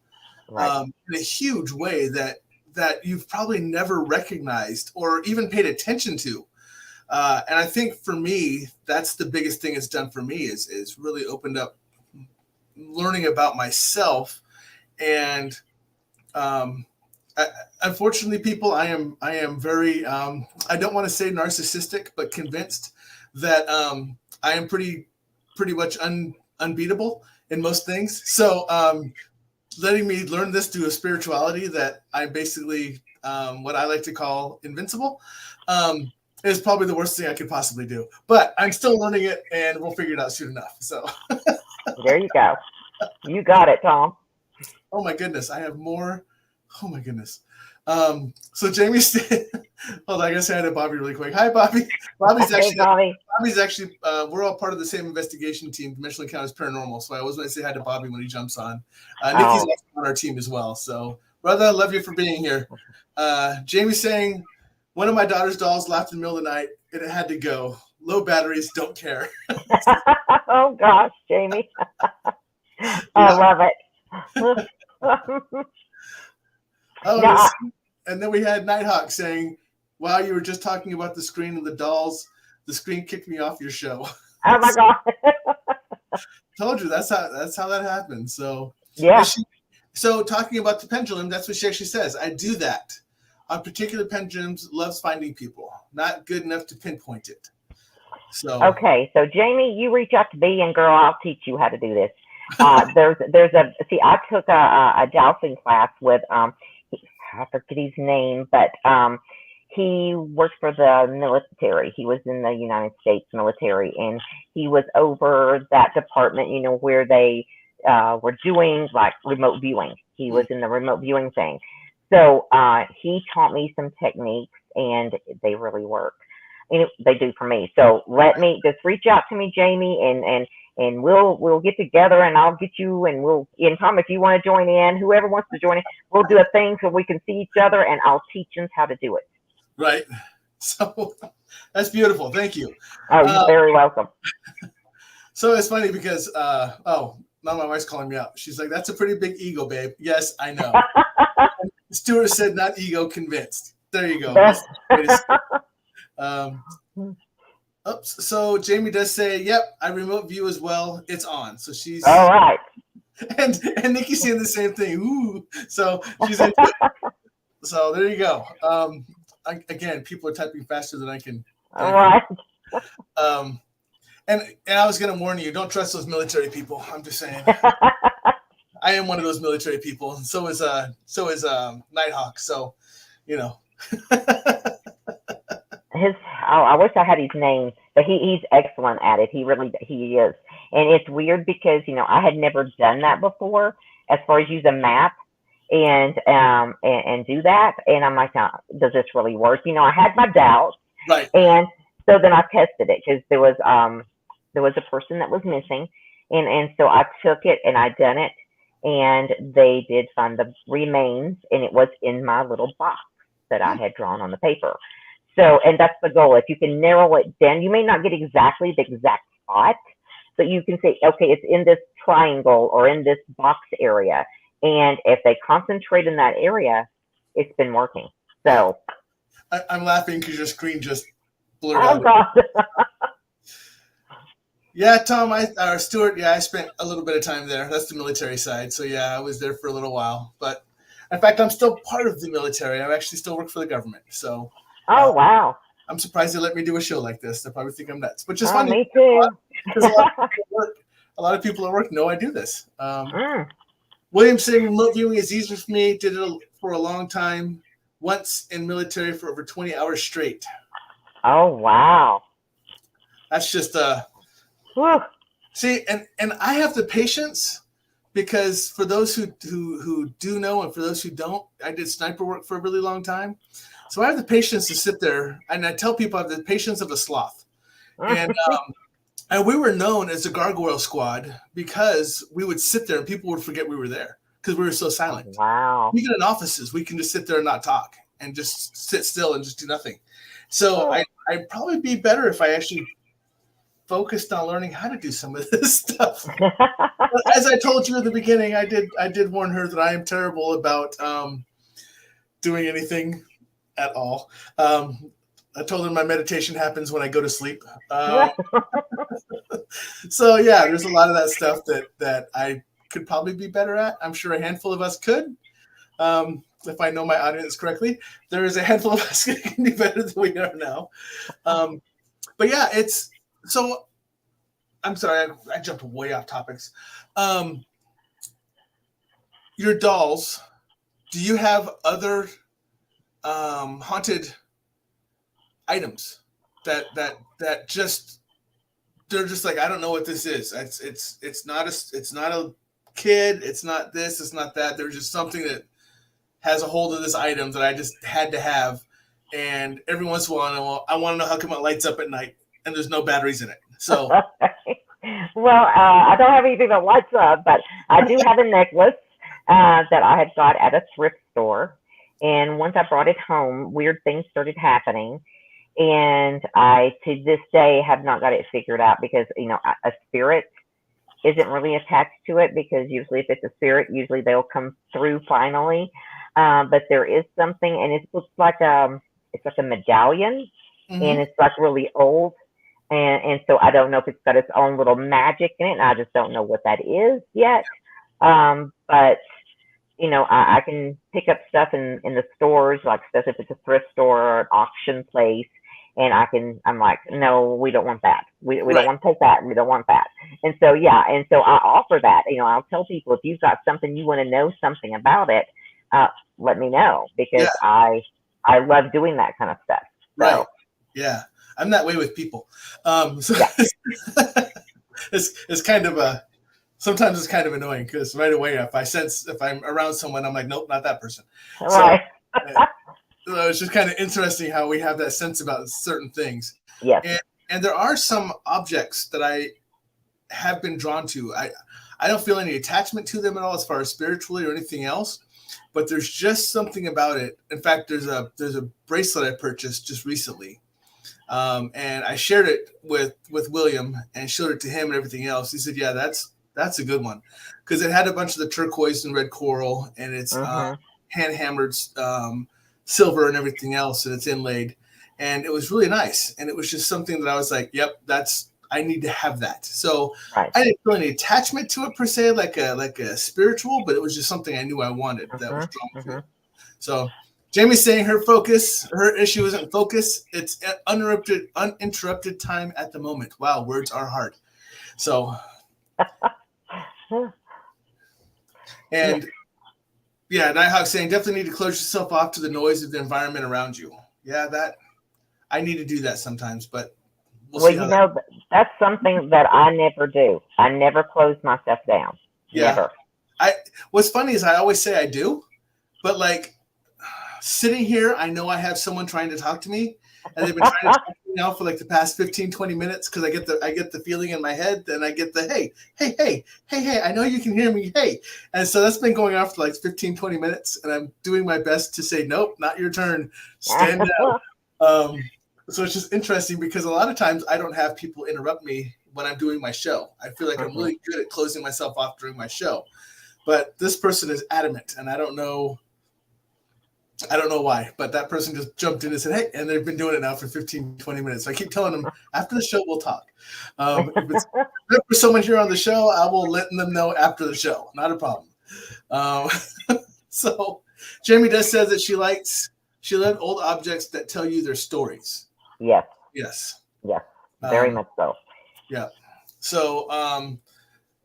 in a huge way that you've probably never recognized or even paid attention to. And I think for me, that's the biggest thing it's done for me is really opened up learning about myself. And unfortunately, people, I am very, I don't want to say narcissistic, but convinced that I am pretty much unbeatable in most things. So letting me learn this through a spirituality that I'm basically what I like to call invincible. Is probably the worst thing I could possibly do, but I'm still learning it, and we'll figure it out soon enough. So there you go. You got it, Tom. Oh my goodness, I have more. Oh my goodness. So Jamie said, hold on, I guess I had to Bobby really quick. Hi, Bobby. Bobby's Hey, actually, Bobby. we're all part of the same investigation team, Dimensional Encounters Paranormal. So I always want to say hi to Bobby when he jumps on. Nikki's Oh. also on our team as well. So, brother, I love you for being here. Jamie's saying, one of my daughter's dolls laughed in the middle of the night and it had to go. Low batteries, don't care. Oh gosh, Jamie. I love it. Oh, Yeah. and then we had Nighthawk saying, "Wow, you were just talking about the screen and the dolls. The screen kicked me off your show." Oh my God. Told you that's how that happened. So Yeah. So talking about the pendulum, that's what she actually says. I do that on particular pendulums. Loves finding people. Not good enough to pinpoint it. So Okay, so Jamie, you reach out to me, and girl, I'll teach you how to do this. I took a dowsing class with I forget his name, but he worked for the military. He was in the United States military, and he was over that department, where they were doing like remote viewing. He was in the remote viewing thing. So he taught me some techniques, and they really work. They do for me. So let me just reach out to me, Jamie, and we'll get together, and I'll get you, and Tom, if you want to join in, whoever wants to join in, we'll do a thing so we can see each other, and I'll teach them how to do it. Right. So that's beautiful. Thank you. Oh, you're very welcome. So it's funny because now my wife's calling me out. She's like, "That's a pretty big ego, babe." Yes, I know. Stuart said not ego, convinced. There you go. Oops. So Jamie does say, "Yep, I remote view as well. It's on." So she's all right. And Nikki's saying the same thing. Ooh. So she's into it. So there you go. Again, people are typing faster than I can. All right. And I was gonna warn you, don't trust those military people. I'm just saying. I am one of those military people, and so is Nighthawk. So, I wish I had his name, but he's excellent at it. He is. And it's weird because, I had never done that before as far as use a map and do that. And I'm like, does this really work? I had my doubts. Right. And so then I tested it because there was a person that was missing. And so I took it and I done it, and they did find the remains, and it was in my little box that I had drawn on the paper. So, and that's the goal. If you can narrow it down, you may not get exactly the exact spot, but you can say, okay, it's in this triangle or in this box area. And if they concentrate in that area, it's been working. So I'm laughing because your screen just blurred out. God. Yeah, Tom, Stuart, I spent a little bit of time there. That's the military side. So I was there for a little while. But in fact, I'm still part of the military. I actually still work for the government. So oh, wow. I'm surprised they let me do a show like this. They probably think I'm nuts, which is funny. Me too. A lot of people at work know I do this. William saying remote viewing is easier for me. Did it for a long time. Once in military for over 20 hours straight. Oh, wow. That's just see, and I have the patience because for those who do know and for those who don't, I did sniper work for a really long time. So I have the patience to sit there, and I tell people I have the patience of a sloth. And we were known as the Gargoyle Squad because we would sit there and people would forget we were there because we were so silent. Wow. Even in offices, we can just sit there and not talk and just sit still and just do nothing. So I'd probably be better if I actually focused on learning how to do some of this stuff. As I told you in the beginning, I did warn her that I am terrible about doing anything at all. I told her my meditation happens when I go to sleep. So there's a lot of that stuff that I could probably be better at. I'm sure a handful of us could. If I know my audience correctly, there is a handful of us that can do better than we are now. But it's so. I'm sorry, I jumped way off topics. Your dolls. Do you have other haunted items that just they're just like, I don't know what this is. It's not a kid. It's not this. It's not that. There's just something that has a hold of this item that I just had to have. And every once in a while, I want to know how come it lights up at night and there's no batteries in it. So, well, I don't have anything that lights up, but I do have a necklace that I had got at a thrift store. And once I brought it home, weird things started happening. And I, to this day, have not got it figured out because, a spirit isn't really attached to it, because usually if it's a spirit, usually they'll come through finally. But there is something, and it looks like it's like a medallion, and it's like really old. And so I don't know if it's got its own little magic in it, and I just don't know what that is yet. But I can pick up stuff in the stores, like stuff if it's a thrift store or an auction place, and I'm like, no, we don't want that. We don't want to take that, and we don't want that. And so, I offer that. I'll tell people, if you've got something you want to know something about it, let me know, because I love doing that kind of stuff. So. Right. Yeah. I'm that way with people. It's kind of sometimes it's kind of annoying, because right away, if I'm around someone, I'm like, nope, not that person. Right. So it's just kind of interesting how we have that sense about certain things. Yes. And there are some objects that I have been drawn to. I don't feel any attachment to them at all as far as spiritually or anything else, but there's just something about it. In fact, there's a bracelet I purchased just recently. And I shared it with William and showed it to him and everything else. He said, yeah, that's a good one, because it had a bunch of the turquoise and red coral, and it's hand hammered silver and everything else, and it's inlaid, and it was really nice. And it was just something that I was like, yep, I need to have that. So I didn't feel any attachment to it per se, like a spiritual, but it was just something I knew I wanted that was drawn to it. So Jamie's saying her issue isn't focus. It's uninterrupted time at the moment. Wow, words are hard. So, and Nighthawk saying, definitely need to close yourself off to the noise of the environment around you. Yeah, I need to do that sometimes, but we'll see. That's something that I never do. I never close myself down. Yeah. Never. What's funny is I always say I do, but like, sitting here, I know I have someone trying to talk to me, and they've been trying to talk to me now for like the past 15, 20 minutes, because I get the feeling in my head, and I get the hey, I know you can hear me, hey. And so that's been going on for like 15, 20 minutes, and I'm doing my best to say, nope, not your turn. Stand down. So it's just interesting, because a lot of times I don't have people interrupt me when I'm doing my show. I feel like I'm really good at closing myself off during my show. But this person is adamant, and I don't know why, but that person just jumped in and said, hey, and they've been doing it now for 15, 20 minutes. So I keep telling them, after the show, we'll talk. If it's good for someone here on the show, I will let them know after the show. Not a problem. So Jamie does says that she loves old objects that tell you their stories. Yes. Yes. Yes. Very much so. Yeah. So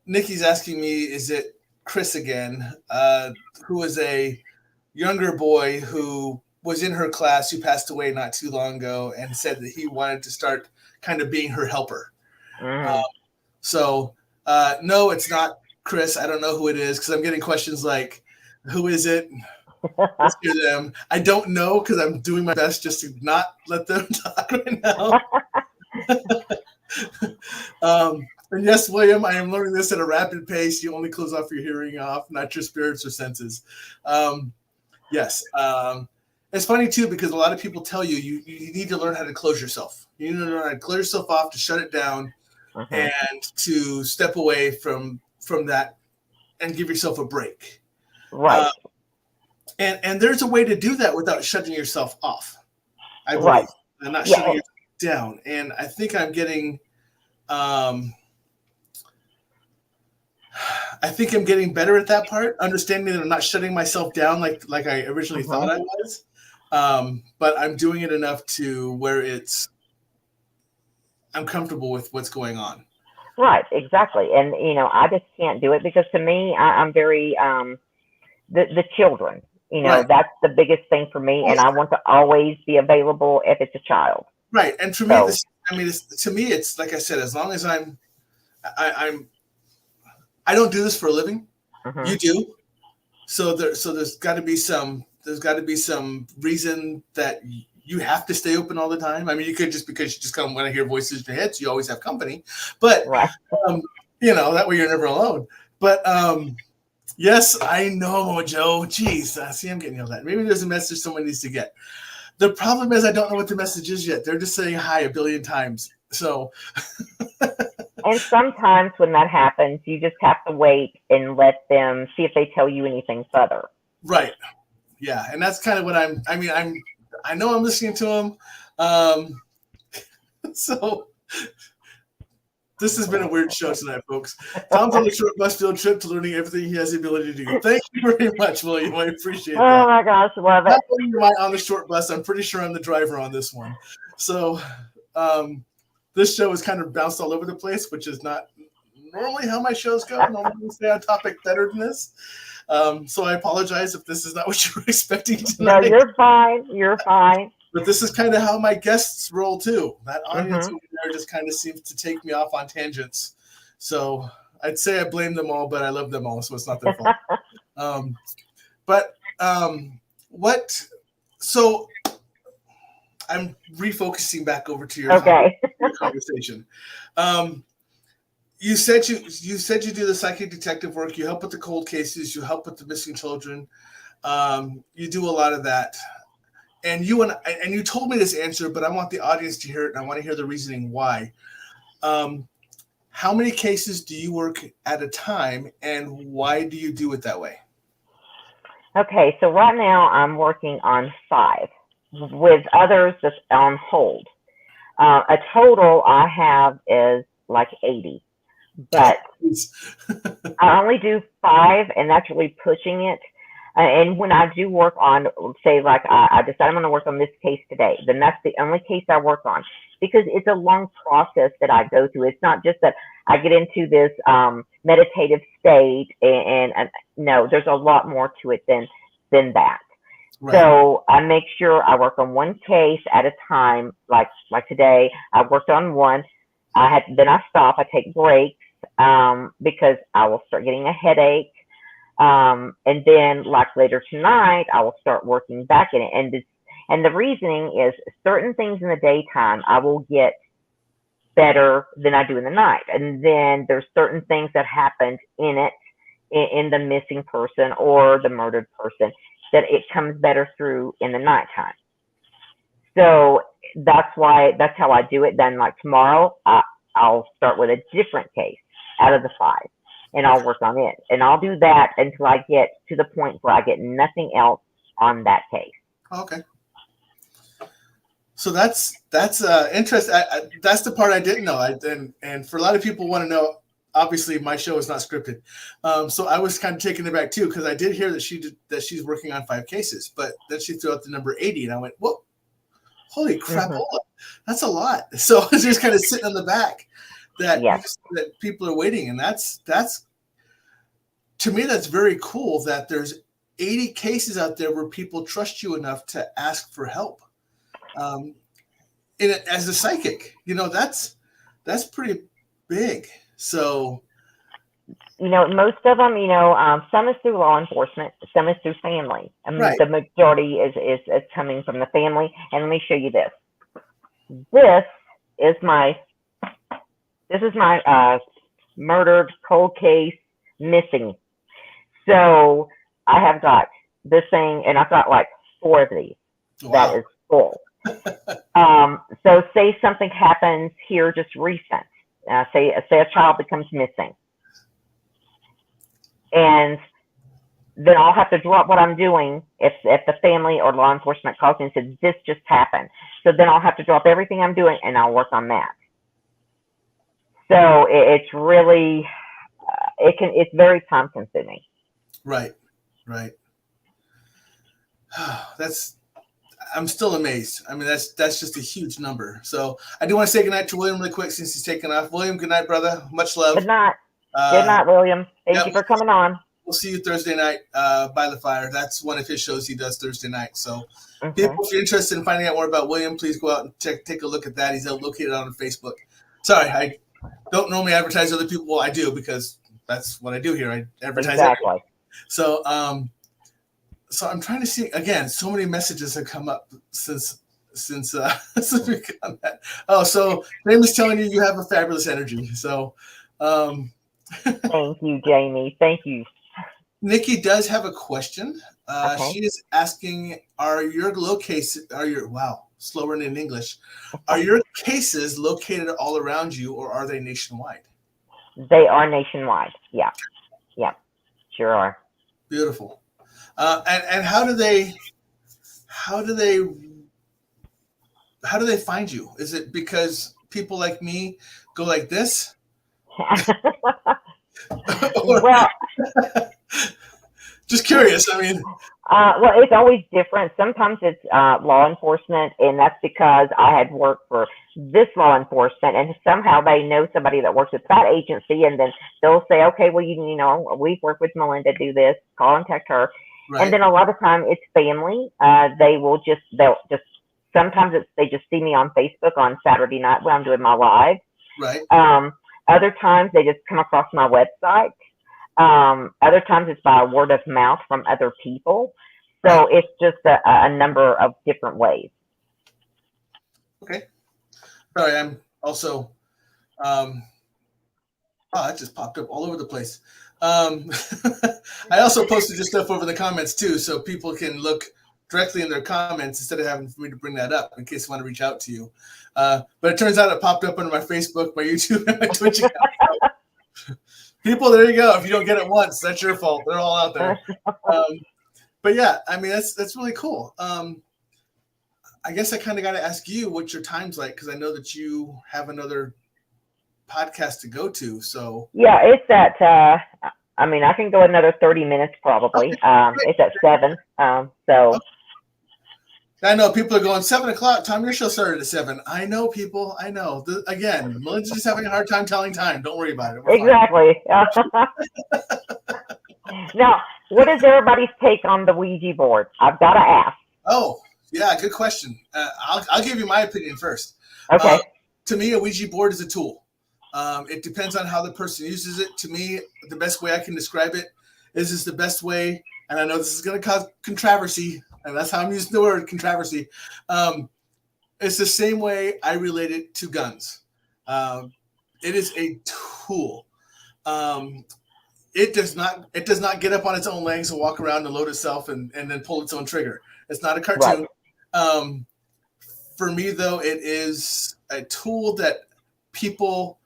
Nikki's asking me, is it Chris again, who is a younger boy who was in her class, who passed away not too long ago, and said that he wanted to start kind of being her helper. So no, it's not Chris. I don't know who it is, because I'm getting questions like, who is it? Let's hear them. I don't know, because I'm doing my best just to not let them talk right now. And yes, William, I am learning this at a rapid pace. You only close off your hearing off, not your spirits or senses. Yes. It's funny too, because a lot of people tell you need to learn how to close yourself. You need to learn how to close yourself off, to shut it down, and to step away from that and give yourself a break. Right. And there's a way to do that without shutting yourself off, I believe, and not shutting yourself down. And I think I'm getting better at that part, understanding that I'm not shutting myself down like I originally thought I was. But I'm doing it enough to where I'm comfortable with what's going on. Right, exactly. And, I just can't do it, because to me, I'm very, the children, that's the biggest thing for me. And I want to always be available if it's a child. Right. And for me, to me, it's like I said, as long as I don't do this for a living. You do. So there's got to be some there's got to be some reason that you have to stay open all the time. I mean, you could just because you just come when I hear voices in your head, so you always have company. But Right. That way you're never alone. But yes, I know, Joe. Jeez, I see I'm getting yelled at. Maybe there's a message someone needs to get. The problem is I don't know what the message is yet. They're just saying hi a billion times. So. And sometimes when that happens, you just have to wait and let them see if they tell you anything further. Right. Yeah, and that's kind of what I know I'm listening to them. So this has been a weird show tonight, folks. Tom's on the short bus field trip to learning everything he has the ability to do. Thank you very much, William. I appreciate that. Oh my gosh, love it. Not only am I on the short bus, I'm pretty sure I'm the driver on this one. So this show is kind of bounced all over the place, which is not normally how my shows go. Normally we stay on topic better than this. So I apologize if this is not what you were expecting tonight. No, you're fine. You're fine. But this is kind of how my guests roll too. That audience over there just kind of seems to take me off on tangents. So I'd say I blame them all, but I love them all, so it's not their fault. So I'm refocusing back over to your conversation. You said you do the psychic detective work. You help with the cold cases. You help with the missing children. You do a lot of that. And you told me this answer, but I want the audience to hear it, and I want to hear the reasoning why. How many cases do you work at a time, and why do you do it that way? Okay, so right now I'm working on 5, with others that's on hold. A total I have is like 80, but I only do 5, and that's really pushing it. And when I do work on, say, like I decide I'm going to work on this case today, then that's the only case I work on, because it's a long process that I go through. It's not just that I get into this meditative state, and no, there's a lot more to it than that. Right. So I make sure I work on one case at a time. Like today, I worked on one. Then I stop. I take breaks because I will start getting a headache. And then, like later tonight, I will start working back in it. And the reasoning is certain things in the daytime I will get better than I do in the night. And then there's certain things that happened in it, in the missing person or the murdered person, that it comes better through in the nighttime. So that's how I do it. Then, like tomorrow, I'll start with a different case out of the 5. And I'll work on it. And I'll do that until I get to the point where I get nothing else on that case. Okay. So that's interesting. That's the part I didn't know. And for a lot of people want to know, obviously my show is not scripted. So I was kind of taken aback too, because I did hear that she's working on 5 cases, but then she threw out the number 80, and I went, whoa, holy crap, that's a lot. So it's just kind of sitting on the back. That people are waiting, and that's to me, that's very cool that there's 80 cases out there where people trust you enough to ask for help. As a psychic, that's pretty big. So, most of them, some is through law enforcement, some is through family. Right. The majority is coming from the family. And let me show you this. This is my murdered cold case missing. So I have got this thing, and I've got like 4 of these. Wow. That is full. So say something happens here just recent. Say a child becomes missing. And then I'll have to drop what I'm doing if the family or law enforcement calls me and says, this just happened. So then I'll have to drop everything I'm doing, and I'll work on that. So it's really, it's very time consuming. Right. I'm still amazed. I mean, that's just a huge number. So I do want to say goodnight to William really quick since he's taken off. William, good night, brother. Much love. Good night. Good night, William. Thank you for coming on. We'll see you Thursday night by the fire. That's one of his shows he does Thursday night. So people, if you're interested in finding out more about William, please go out and take a look at that. He's located on Facebook. Sorry, I don't normally advertise other people. Well, I do, because that's what I do here. I advertise. Exactly. So So I'm trying to see again. So many messages have come up since since we got that. Oh, so Jamie's telling you have a fabulous energy. So um, Thank you, Jamie. Thank you. Nikki does have a question. Okay. She is asking, are your locations, wow, slower in English. Are your cases located all around you or are they nationwide? They are nationwide. Yeah. Yeah. Sure are. Beautiful. And how do they, how do they find you? Is it because people like me go like this? Or Well, just curious. I mean, well, it's always different. Sometimes it's law enforcement, and that's because I had worked for this law enforcement, and somehow they know somebody that works with that agency, and then they'll say, okay, well, you know, we've worked with Melinda, do this, contact her. right, And then a lot of time it's family. They'll just sometimes they just see me on Facebook on Saturday night when I'm doing my live. right. Other times they just come across my website. Other times it's by word of mouth from other people. So Right. it's just a number of different ways. Okay. Sorry, I'm also oh, that just popped up all over the place. I also posted your stuff over the comments too, so people can look directly in their comments instead of having for me to bring that up in case they want to reach out to you. But it turns out it popped up under my Facebook, my YouTube, and my Twitch account. People, there you go. If you don't get it once, that's your fault. They're all out there. But yeah, I mean that's really cool. I guess I kind of got to ask you what your time's like because I know that you have another podcast to go to. So Yeah, it's at. I mean, I can go another 30 minutes probably. It's at 7. So I know people are going 7 o'clock. Tom, your show started at 7. I know people. I know. Again, Melinda's just having a hard time telling time. Don't worry about it. We're exactly. Now, what is everybody's take on the Ouija board? I've got to ask. Oh, yeah, good question. I'll give you my opinion first. Okay. To me, a Ouija board is a tool. It depends on how the person uses it. To me, the best way I can describe it is the best way, and I know this is going to cause controversy, and that's how I'm using the word controversy. It's the same way I relate it to guns. It is a tool. It does not get up on its own legs and walk around and load itself and then pull its own trigger. It's not a cartoon. Right. For me, though, it is a tool that people,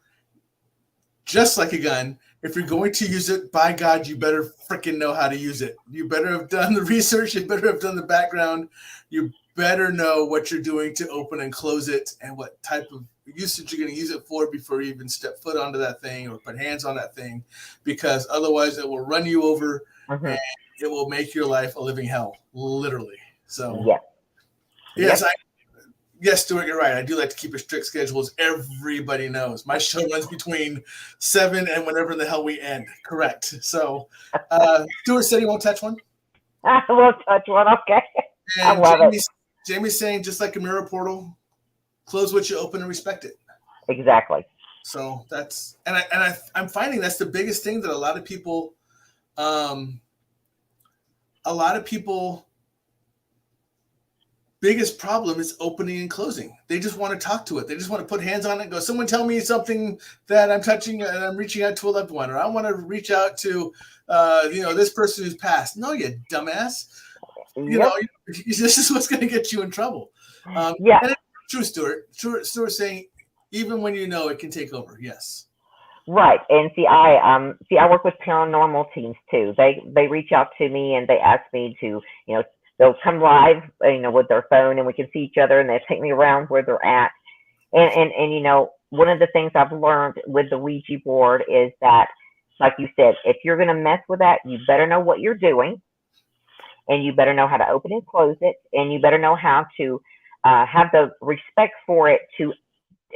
just like a gun, if you're going to use it, by God, you better freaking know how to use it. You better have done the research. You better have done the background. You better know what you're doing to open and close it and what type of usage you're going to use it for before you even step foot onto that thing or put hands on that thing, because otherwise it will run you over and it will make your life a living hell, literally. So, yes, Stuart, you're right. I do like to keep a strict schedule, as everybody knows. My show runs between 7 and whenever the hell we end. Correct. So, Stuart said he won't touch one. I won't touch one. Okay. And I love it. Jamie's saying, just like a mirror portal, close what you open and respect it. Exactly. So that's, I'm finding that's the biggest thing that a lot of people biggest problem is opening and closing. They just want to talk to it. They just want to put hands on it and go, someone tell me something that I'm touching and I'm reaching out to a loved one, or I want to reach out to, this person who's passed. No, you dumbass. You know, this is what's going to get you in trouble. And it's true, Stuart. Stuart saying, even when you know, it can take over. Yes. Right. And I work with paranormal teams too. They reach out to me and they ask me to, they'll come live, with their phone, and we can see each other, and they take me around where they're at. And one of the things I've learned with the Ouija board is that, like you said, if you're going to mess with that, you better know what you're doing, and you better know how to open and close it, and you better know how to have the respect for it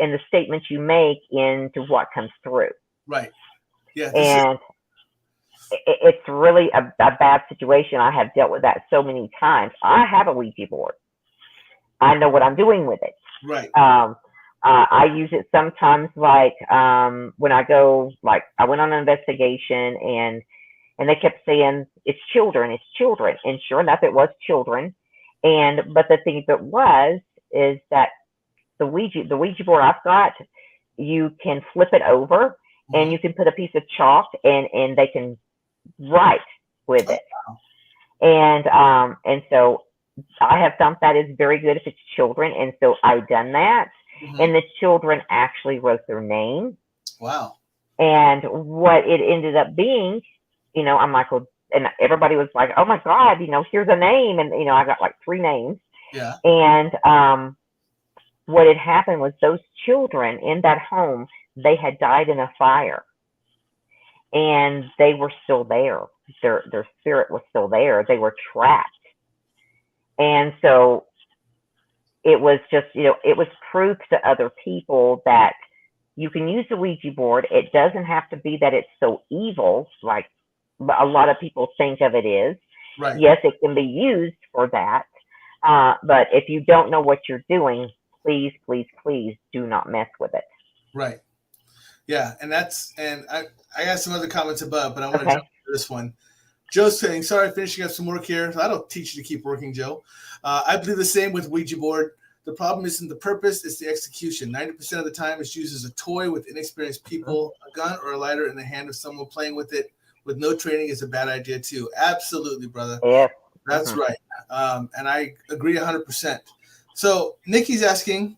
in the statements you make into what comes through. Right. Yeah. And it's really a bad situation. I have dealt with that so many times. I have a Ouija board. I know what I'm doing with it. Right. I use it sometimes, like when I go, like I went on an investigation, and And they kept saying, it's children, it's children. And sure enough, it was children. But the thing of it is that the Ouija board I've got, you can flip it over and you can put a piece of chalk and they can write with it. And so I have found that is very good if it's children. And so I done that. And the children actually wrote their name. Wow. And what it ended up being, I'm like, well, and everybody was like, oh my God, here's a name. And, I got like 3 names. Yeah. And what had happened was those children in that home, they had died in a fire. And they were still there. Their spirit was still there. They were trapped. And so it was just, it was proof to other people that you can use the Ouija board. It doesn't have to be that it's so evil, like a lot of people think of it is. Right. Yes, it can be used for that. But if you don't know what you're doing, please, please, please do not mess with it. Right. Yeah. And I got some other comments above, but I want to jump to this one. Joe's saying, sorry, finishing up some work here. I don't teach you to keep working, Joe. I believe the same with Ouija board. The problem isn't the purpose, it's the execution. 90% of the time it's used as a toy with inexperienced people. A gun or a lighter in the hand of someone playing with it with no training is a bad idea too. Absolutely, brother. Yeah. That's right. And I agree 100%. So Nikki's asking,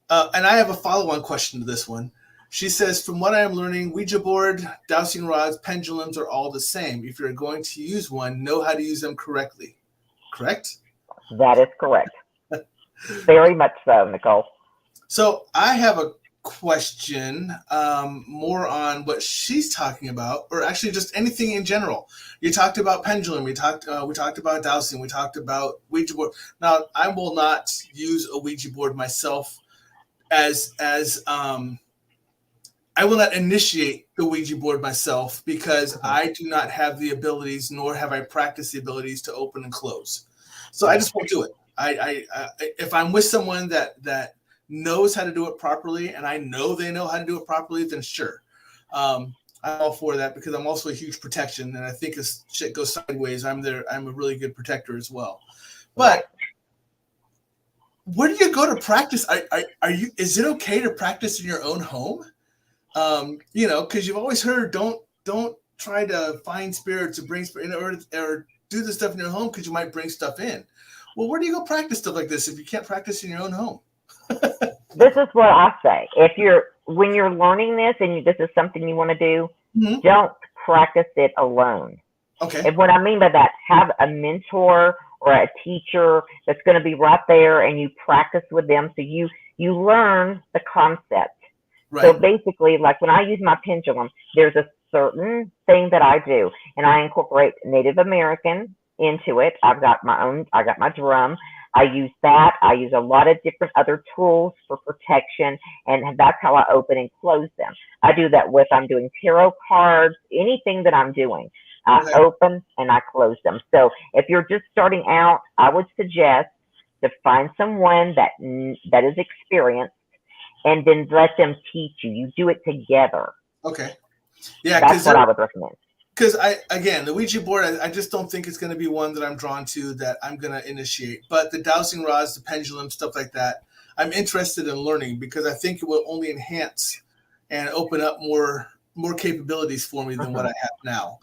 and I have a follow-on question to this one. She says, from what I am learning, Ouija board, dowsing rods, pendulums are all the same. If you're going to use one, know how to use them correctly. Correct? That is correct. Very much so, Nicole. So I have a question more on what she's talking about, or actually just anything in general. You talked about pendulum. We talked about dowsing. We talked about Ouija board. Now, I will not use a Ouija board myself as I will not initiate the Ouija board myself because I do not have the abilities, nor have I practiced the abilities to open and close. So I just won't do it. I if I'm with someone that knows how to do it properly, and I know they know how to do it properly, then sure. I'm all for that because I'm also a huge protection, and I think if shit goes sideways, I'm a really good protector as well. But where do you go to practice? Is it okay to practice in your own home? Because you've always heard don't try to find spirits or bring spirit or do this stuff in your home because you might bring stuff in. Well, where do you go practice stuff like this if you can't practice in your own home? This is what I say. When you're learning this and this is something you want to do, don't practice it alone. Okay. And what I mean by that, have a mentor or a teacher that's going to be right there and you practice with them so you learn the concept. Right. So basically, like when I use my pendulum, there's a certain thing that I do, and I incorporate Native American into it. I got my drum. I use that. I use a lot of different other tools for protection, and that's how I open and close them. I do that with, I'm doing tarot cards, anything that I'm doing. I open and I close them. So if you're just starting out, I would suggest to find someone that is experienced, and then let them teach you. You do it together. Okay. Yeah, that's what I would recommend. Because the Ouija board, I just don't think it's going to be one that I'm drawn to that I'm going to initiate. But the dowsing rods, the pendulum, stuff like that, I'm interested in learning because I think it will only enhance and open up more capabilities for me than what I have now.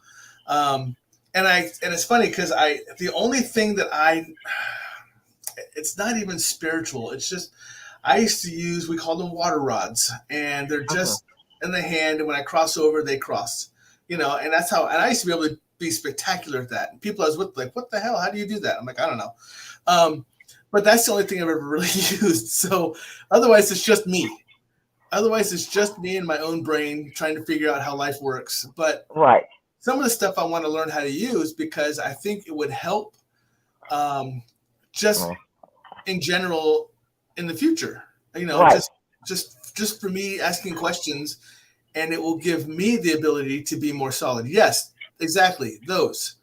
And it's funny because the only thing that it's not even spiritual. It's just I used to use, we call them water rods, and they're just in the hand, and when I cross over, they cross. And that's how, and I used to be able to be spectacular at that. And people I was with like, what the hell? How do you do that? I'm like, I don't know. But that's the only thing I've ever really used. So otherwise it's just me. Otherwise it's just me and my own brain trying to figure out how life works. But some of the stuff I want to learn how to use because I think it would help just in general in the future, just for me asking questions. And it will give me the ability to be more solid. Yes, exactly. Those.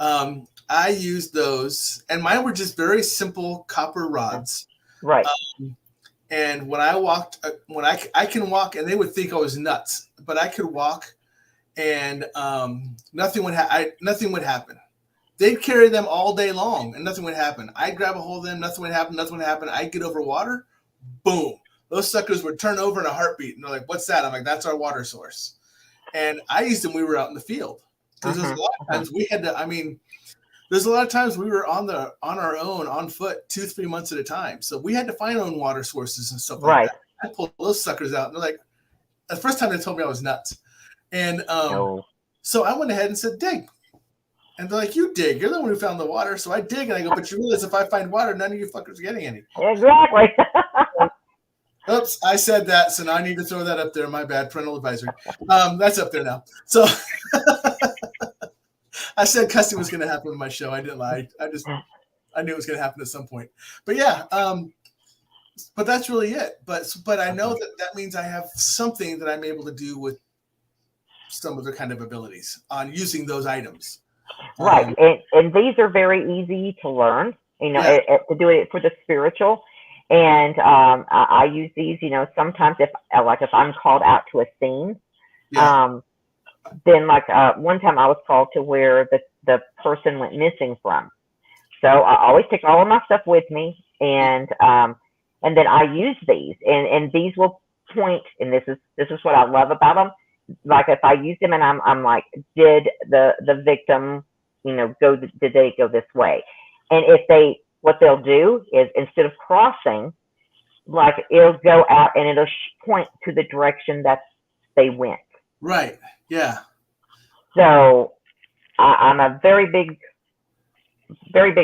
I used those, and mine were just very simple copper rods. Right. And when I walked, when I can walk, and they would think I was nuts, but I could walk and nothing would happen. They'd carry them all day long, and nothing would happen. I'd grab a hold of them, nothing would happen. I'd get over water, boom. Those suckers would turn over in a heartbeat. And they're like, what's that? I'm like, that's our water source. And I used them when we were out in the field. Because there's a lot of times we had to, there's a lot of times we were on our own, on foot, 2-3 months at a time. So we had to find our own water sources and stuff like that. I pulled those suckers out, and they're like, the first time they told me I was nuts. And so I went ahead and said, dig. And they're like, you dig. You're the one who found the water. So I dig, and I go, but you realize if I find water, none of you fuckers are getting any. Exactly. Oops, I said that, so now I need to throw that up there. My bad, parental advisory. That's up there now. So I said cussing was going to happen in my show. I didn't lie. I knew it was going to happen at some point. But yeah, but that's really it. But I know that means I have something that I'm able to do with some other kind of abilities on using those items. Right, and these are very easy to learn. To do it for the spiritual. And I use these, sometimes if I'm called out to a scene, then one time I was called to where the person went missing from. So I always take all of my stuff with me, and then I use these, and these will point, and this is what I love about them. Like if I use them and I'm like, did the victim, did they go this way? And what they'll do is instead of crossing, like it'll go out and it'll point to the direction that they went. Right. Yeah. So I'm a very big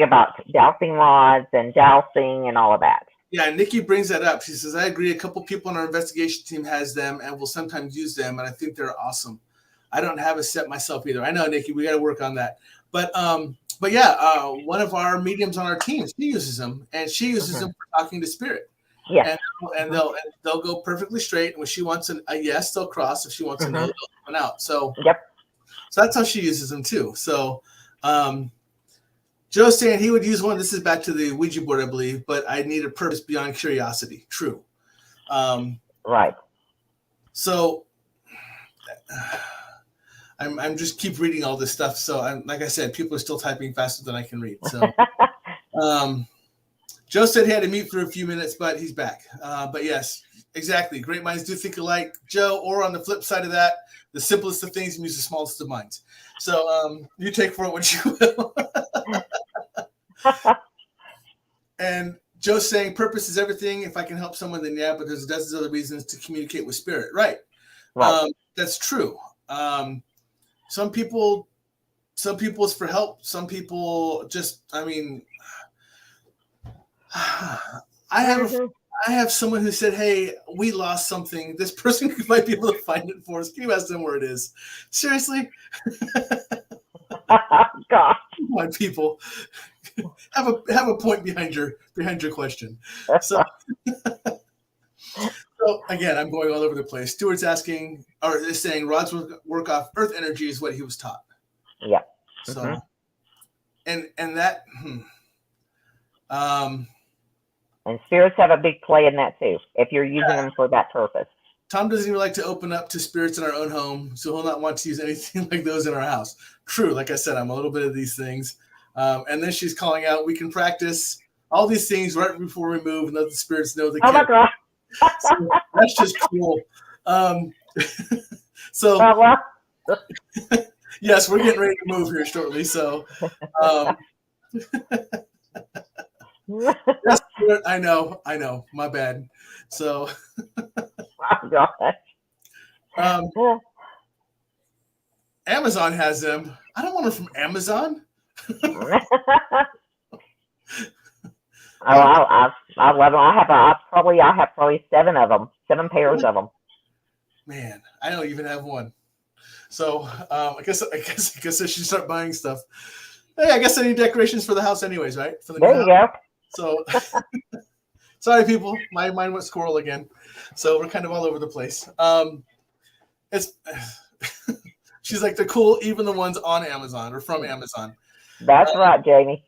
about dowsing rods and dowsing and all of that. Yeah, Nikki brings that up. She says, I agree. A couple people on our investigation team has them and will sometimes use them, and I think they're awesome. I don't have a set myself either. I know, Nikki, we got to work on that. But yeah, one of our mediums on our team, she uses them, and she uses them for talking to spirit. Yeah. And they'll go perfectly straight. When she wants a yes, they'll cross. If she wants a no, they'll open out. So So that's how she uses them too. So Joe's saying he would use one. This is back to the Ouija board, I believe, but I need a purpose beyond curiosity. True. Right. So I'm just keep reading all this stuff. So like I said, people are still typing faster than I can read. So Joe said he had to mute for a few minutes, but he's back. But yes, exactly. Great minds do think alike, Joe. Or on the flip side of that, the simplest of things use the smallest of minds. So you take for it what you will. And Joe's saying purpose is everything. If I can help someone, then yeah, but there's dozens of other reasons to communicate with spirit. Right. That's true. Some people it's for help. Some people just, I have someone who said, hey, we lost something. This person might be able to find it for us. Can you ask them where it is? Seriously? God. Come on, people. Have a point behind your question. So again, I'm going all over the place. Stuart's asking, or is saying, rods work off earth energy is what he was taught. Yeah. So, and that, and spirits have a big play in that too, if you're using them for that purpose. Tom doesn't even like to open up to spirits in our own home, so he'll not want to use anything like those in our house. True. Like I said, I'm a little bit of these things. And then she's calling out, we can practice all these things right before we move and let the spirits know they can't. Oh my God. So that's just cool. Yes, we're getting ready to move here shortly. So, yes, I know, my bad. So, Amazon has them. I don't want them from Amazon. I love them. I have probably 7 of them, 7 pairs of them. Man, I don't even have one. So I guess I should start buying stuff. Hey, I guess I need decorations for the house anyways, right? For the there you go. So sorry, people. My mind went squirrel again. So we're kind of all over the place. It's she's like, they're cool, even the ones on Amazon or from Amazon. That's right, Jamie.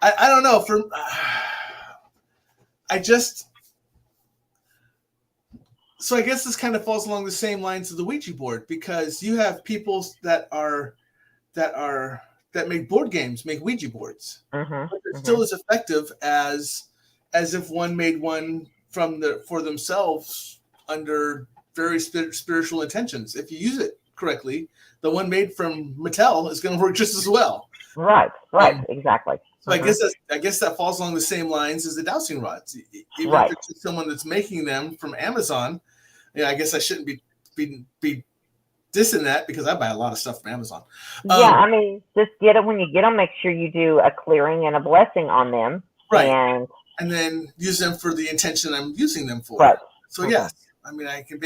I don't know. So I guess this kind of falls along the same lines of the Ouija board, because you have people that make board games, make Ouija boards, but they're still as effective as if one made one for themselves under very spiritual intentions. If you use it correctly, the one made from Mattel is going to work just as well. Right, exactly. So I guess that falls along the same lines as the dowsing rods. Even if it's someone that's making them from Amazon, I guess I shouldn't be dissing that, because I buy a lot of stuff from Amazon. I mean, just get them when you get them. Make sure you do a clearing and a blessing on them, right? And then use them for the intention I'm using them for. Right. So yes, I mean, I keep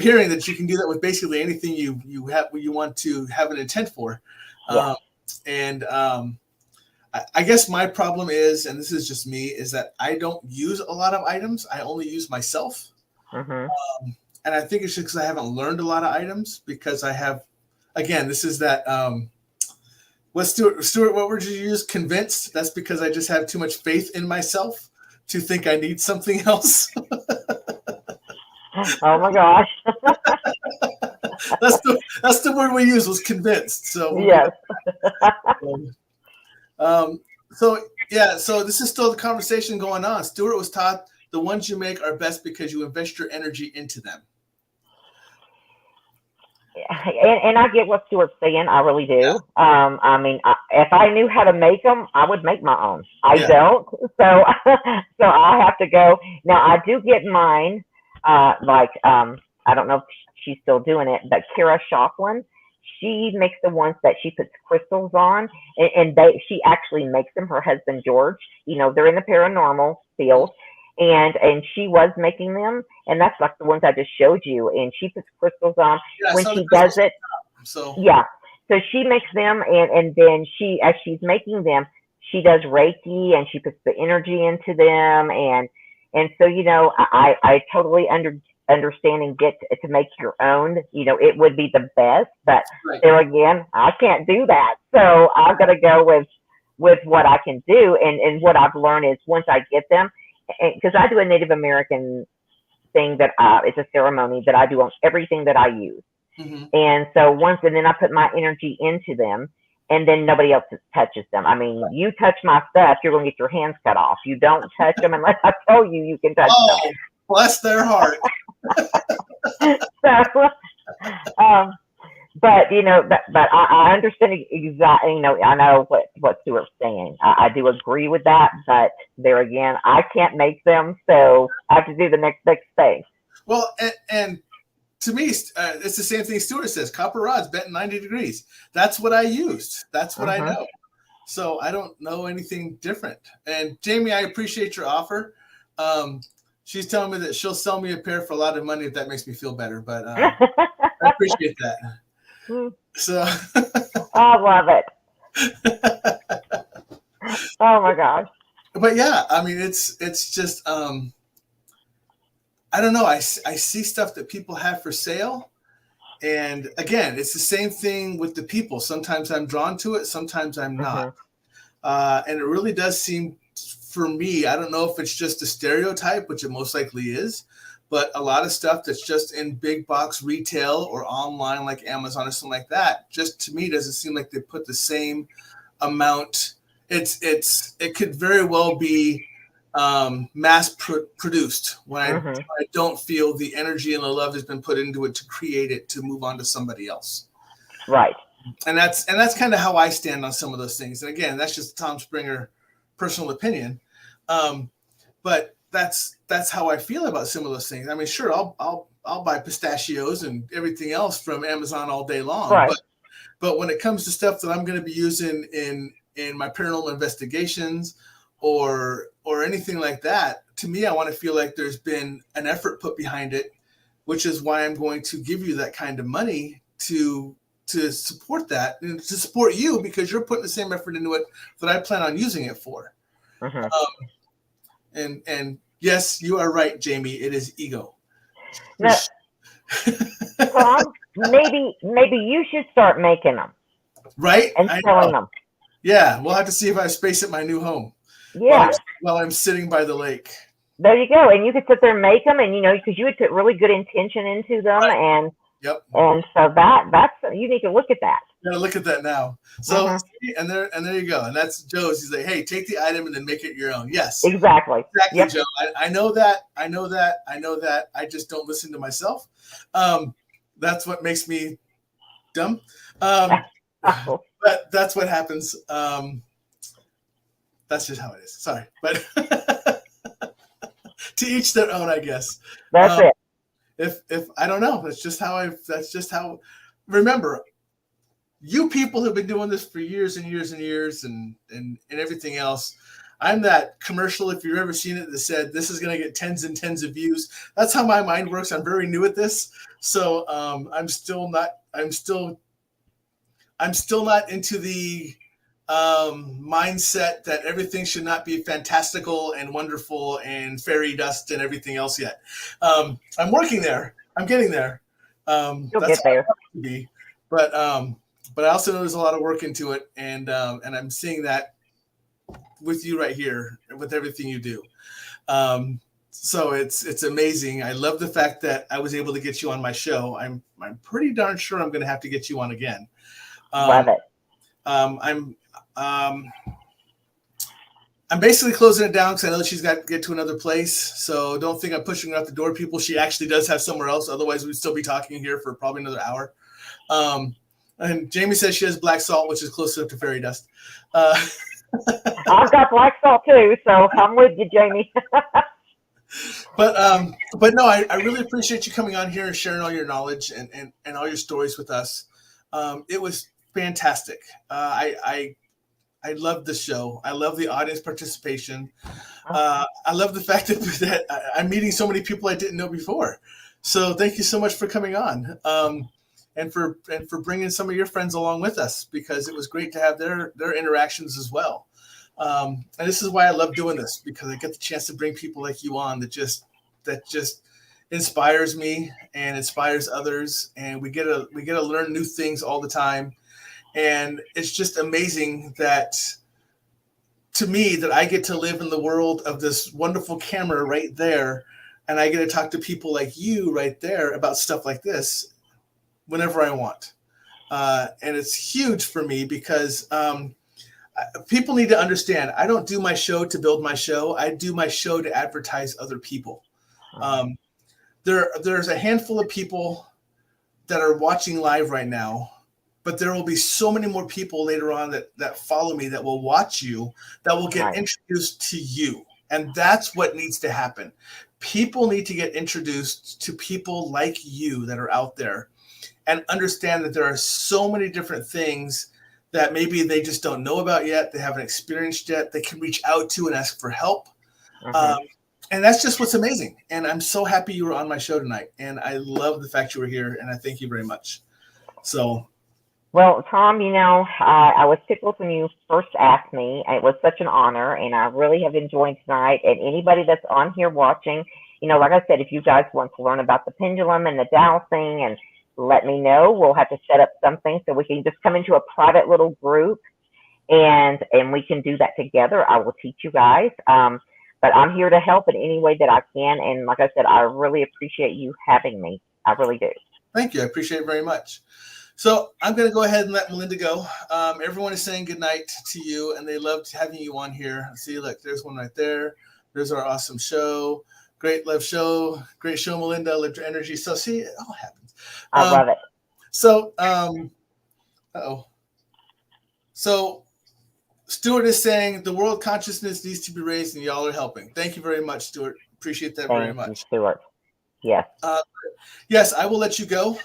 hearing that you can do that with basically anything you want to have an intent for. I guess my problem is, and this is just me, is that I don't use a lot of items. I only use myself. And I think it's just because I haven't learned a lot of items, because I have, again, this is that, Stuart, what word did you use? Convinced? That's because I just have too much faith in myself to think I need something else. Oh my gosh. That's the word we use, was convinced. So yes. So this is still the conversation going on. Stuart was taught the ones you make are best because you invest your energy into them. And I get what Stuart's saying. I really do. Yeah. I mean, if I knew how to make them, I would make my own. I don't. So I have to go. Now, I do get mine. I don't know if she's still doing it, but Kara Shocklin, she makes the ones that she puts crystals on, and she actually makes them. Her husband, George, they're in the paranormal field. And she was making them, and that's like the ones I just showed you. And she puts crystals on when she does it. So she makes them, and then as she's making them, she does Reiki, and she puts the energy into them, and so I totally understand and get to make your own. It would be the best, but there again, I can't do that. So I've got to go with what I can do, and what I've learned is once I get them. Because I do a Native American thing that it's a ceremony that I do on everything that I use. And so and then I put my energy into them, and then nobody else touches them. I mean, you touch my stuff, you're going to get your hands cut off. You don't touch them unless I tell you can touch them. Bless their heart. But I understand exactly. I know what Stuart's saying. I do agree with that. But there again, I can't make them, so I have to do the next thing. Well, and to me, it's the same thing Stuart says. Copper rods bent 90 degrees. That's what I used. That's what I know. So I don't know anything different. And Jamie, I appreciate your offer. She's telling me that she'll sell me a pair for a lot of money if that makes me feel better. But I appreciate that. So I love it. Oh my gosh. But yeah, I mean, it's just I don't know. I see stuff that people have for sale, and again, it's the same thing with the people. Sometimes I'm drawn to it, sometimes I'm not, and it really does seem, for me, I don't know if it's just a stereotype, which it most likely is, but a lot of stuff that's just in big box retail or online like Amazon or something like that, just to me doesn't seem like they put the same amount. It could very well be mass produced when I don't feel the energy and the love that's been put into it to create it to move on to somebody else. Right. And that's kind of how I stand on some of those things. And again, that's just Tom Springer personal opinion. But that's how I feel about some of those things. I mean, sure, I'll buy pistachios and everything else from Amazon all day long. Right. But when it comes to stuff that I'm going to be using in my paranormal investigations or anything like that, to me, I want to feel like there's been an effort put behind it, which is why I'm going to give you that kind of money to support that and to support you, because you're putting the same effort into it that I plan on using it for. And yes, you are right, Jamie. It is ego. Now, Tom, maybe you should start making them. Right? And selling them. Yeah, we'll have to see if I have space at my new home. Yeah. While I'm sitting by the lake. There you go. And you could sit there and make them, and because you would put really good intention into them, Right. and Yep. so that's you need to look at that. Yeah, look at that now. So and there you go. And that's Joe's. He's like, hey, take the item and then make it your own. Yes. Exactly. Exactly, Joe. I know that. I know that. I know that. I just don't listen to myself. That's what makes me dumb. But that's what happens. That's just how it is. Sorry, but to each their own, I guess. That's it. If I don't know, that's just how. Remember, you people have been doing this for years and years and years, and everything else. I'm that commercial, if you've ever seen it, that said this is going to get tens and tens of views. That's how my mind works. I'm very new at this, so I'm still not into the mindset that everything should not be fantastical and wonderful and fairy dust and everything else yet. I'm working there. I'm getting there. You'll that's get there. How I want to be. But I also know there's a lot of work into it, and I'm seeing that with you right here, with everything you do. So it's amazing. I love the fact that I was able to get you on my show. I'm pretty darn sure I'm going to have to get you on again. Love it. I'm basically closing it down because I know she's got to get to another place. So don't think I'm pushing her out the door, people. She actually does have somewhere else. Otherwise, we'd still be talking here for probably another hour. And Jamie says she has black salt, which is close enough to fairy dust. I've got black salt too, so I'm with you, Jamie. But no, I really appreciate you coming on here and sharing all your knowledge and all your stories with us. It was fantastic. I love the show. I love the audience participation. I love the fact that I'm meeting so many people I didn't know before. So thank you so much for coming on, and for bringing some of your friends along with us, because it was great to have their interactions as well. And this is why I love doing this, because I get the chance to bring people like you on that just inspires me and inspires others, and we get to learn new things all the time. And it's just amazing that, to me, that I get to live in the world of this wonderful camera right there, and I get to talk to people like you right there about stuff like this whenever I want. And it's huge for me because people need to understand, I don't do my show to build my show. I do my show to advertise other people. There's a handful of people that are watching live right now, but there will be so many more people later on that follow me, that will watch you, that will get introduced to you. And that's what needs to happen. People need to get introduced to people like you that are out there and understand that there are so many different things that maybe they just don't know about yet, they haven't experienced yet, they can reach out to and ask for help. And that's just what's amazing. And I'm so happy you were on my show tonight. And I love the fact you were here, and I thank you very much. So. Well, Tom, I was tickled when you first asked me. It was such an honor, and I really have enjoyed tonight. And anybody that's on here watching, like I said, if you guys want to learn about the pendulum and the dowsing, and let me know. We'll have to set up something so we can just come into a private little group, and we can do that together. I will teach you guys. But I'm here to help in any way that I can. And like I said, I really appreciate you having me. I really do. Thank you. I appreciate it very much. So I'm going to go ahead and let Melinda go. Everyone is saying good night to you, and they loved having you on here. See, look, there's one right there. There's our awesome show. Great love show. Great show, Melinda. Live your energy. So see, it all happens. I love it. So, So Stuart is saying the world consciousness needs to be raised, and y'all are helping. Thank you very much, Stuart. Appreciate that very much. Thank you, Stuart. Yes. Yes, I will let you go.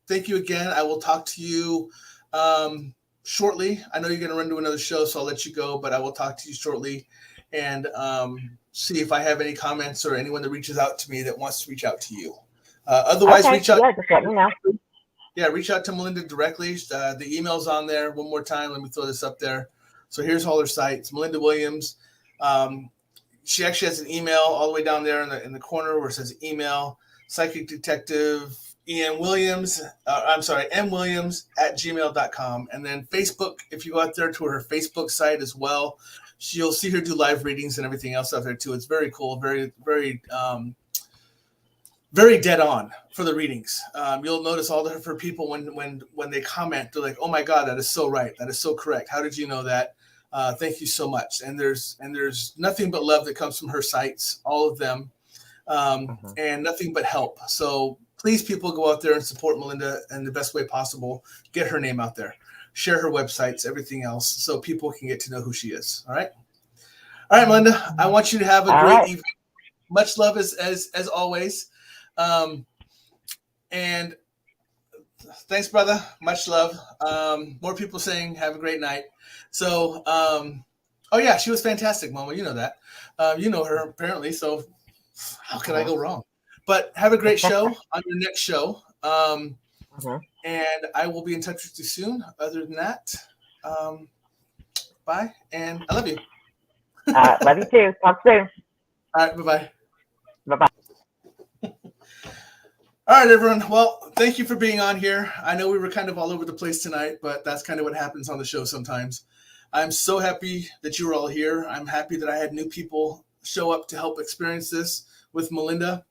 Thank you again. I will talk to you shortly. I know you're going to run to another show, so I'll let you go, but I will talk to you shortly and see if I have any comments or anyone that reaches out to me that wants to reach out to you. Otherwise, reach out. Yeah, just let me know. Yeah, reach out to Melinda directly. The email's on there. One more time, let me throw this up there. So here's all her sites. Melinda Williams. She actually has an email all the way down there in the corner where it says email. Psychic Detective M. Williams @gmail.com. And then Facebook, if you go out there to her Facebook site as well, You'll see her do live readings and everything else out there too. It's very cool, very, very, very dead on for the readings. You'll notice all of her people when they comment, they're like, "Oh my God, that is so right. That is so correct. How did you know that? Thank you so much." And there's nothing but love that comes from her sites, all of them, and nothing but help. So please, people, go out there and support Melinda in the best way possible. Get her name out there. Share her websites, everything else, so people can get to know who she is. All right, Melinda. I want you to have a great evening. Much love as always, and thanks, brother. Much love. More people saying have a great night. So, oh yeah, she was fantastic, Mama. You know that. You know her apparently. So, how can I go wrong? But have a great show on your next show. And I will be in touch with you soon. Other than that, bye. And I love you. Love you too. Talk soon. All right. Bye-bye. Bye-bye. All right, everyone. Well, thank you for being on here. I know we were kind of all over the place tonight, but that's kind of what happens on the show sometimes. I'm so happy that you were all here. I'm happy that I had new people show up to help experience this with Melinda.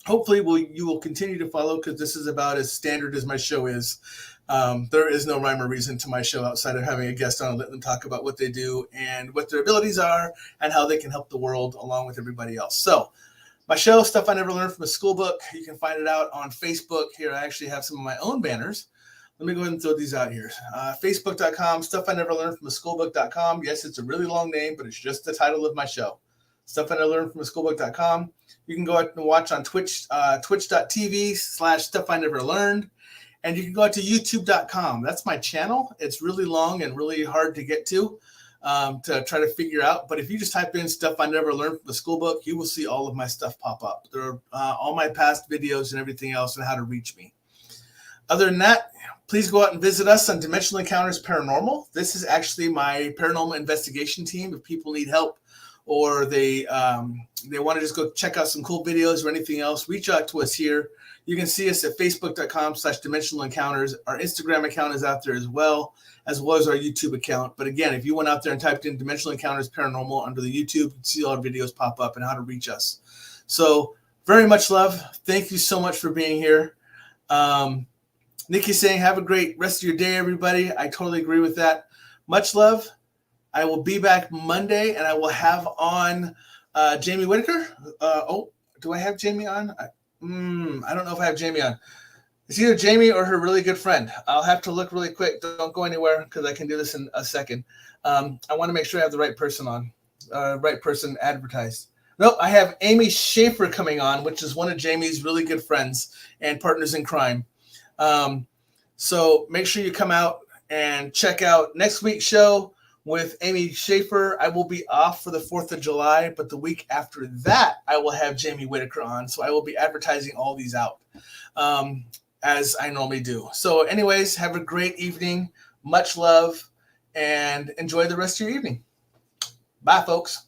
Hopefully you will continue to follow, because this is about as standard as my show is. There is no rhyme or reason to my show outside of having a guest on and let them talk about what they do and what their abilities are and how they can help the world along with everybody else. So my show, Stuff I Never Learned from a Schoolbook, you can find it out on Facebook. Here I actually have some of my own banners. Let me go ahead and throw these out here. Facebook.com, Stuff I Never Learned from a Schoolbook.com. Yes, it's a really long name, but it's just the title of my show. Stuff I Never Learned from a Schoolbook.com. You can go out and watch on Twitch, twitch.tv/Stuff I Never Learned. And you can go out to youtube.com. That's my channel. It's really long and really hard to get to try to figure out. But if you just type in Stuff I Never Learned from the Schoolbook, you will see all of my stuff pop up. There are all my past videos and everything else and how to reach me. Other than that, please go out and visit us on Dimensional Encounters Paranormal. This is actually my paranormal investigation team. If people need help or they want to just go check out some cool videos or anything else, reach out to us here. You can see us at facebook.com/Dimensional Encounters. Our Instagram account is out there as well as our YouTube account. But again, if you went out there and typed in Dimensional Encounters Paranormal under the YouTube, you'd see all our videos pop up and how to reach us. So very much love. Thank you so much for being here. Nikki's saying, have a great rest of your day, everybody. I totally agree with that. Much love. I will be back Monday, and I will have on Jamie Whitaker. Do I have Jamie on? I don't know if I have Jamie on. It's either Jamie or her really good friend. I'll have to look really quick. Don't go anywhere because I can do this in a second. I want to make sure I have the right person on, right person advertised. Nope, I have Amy Schaefer coming on, which is one of Jamie's really good friends and partners in crime. So make sure you come out and check out next week's show with Amy Schaefer. I will be off for the 4th of July, but the week after that, I will have Jamie Whitaker on. So I will be advertising all these out as I normally do. So anyways, have a great evening. Much love and enjoy the rest of your evening. Bye, folks.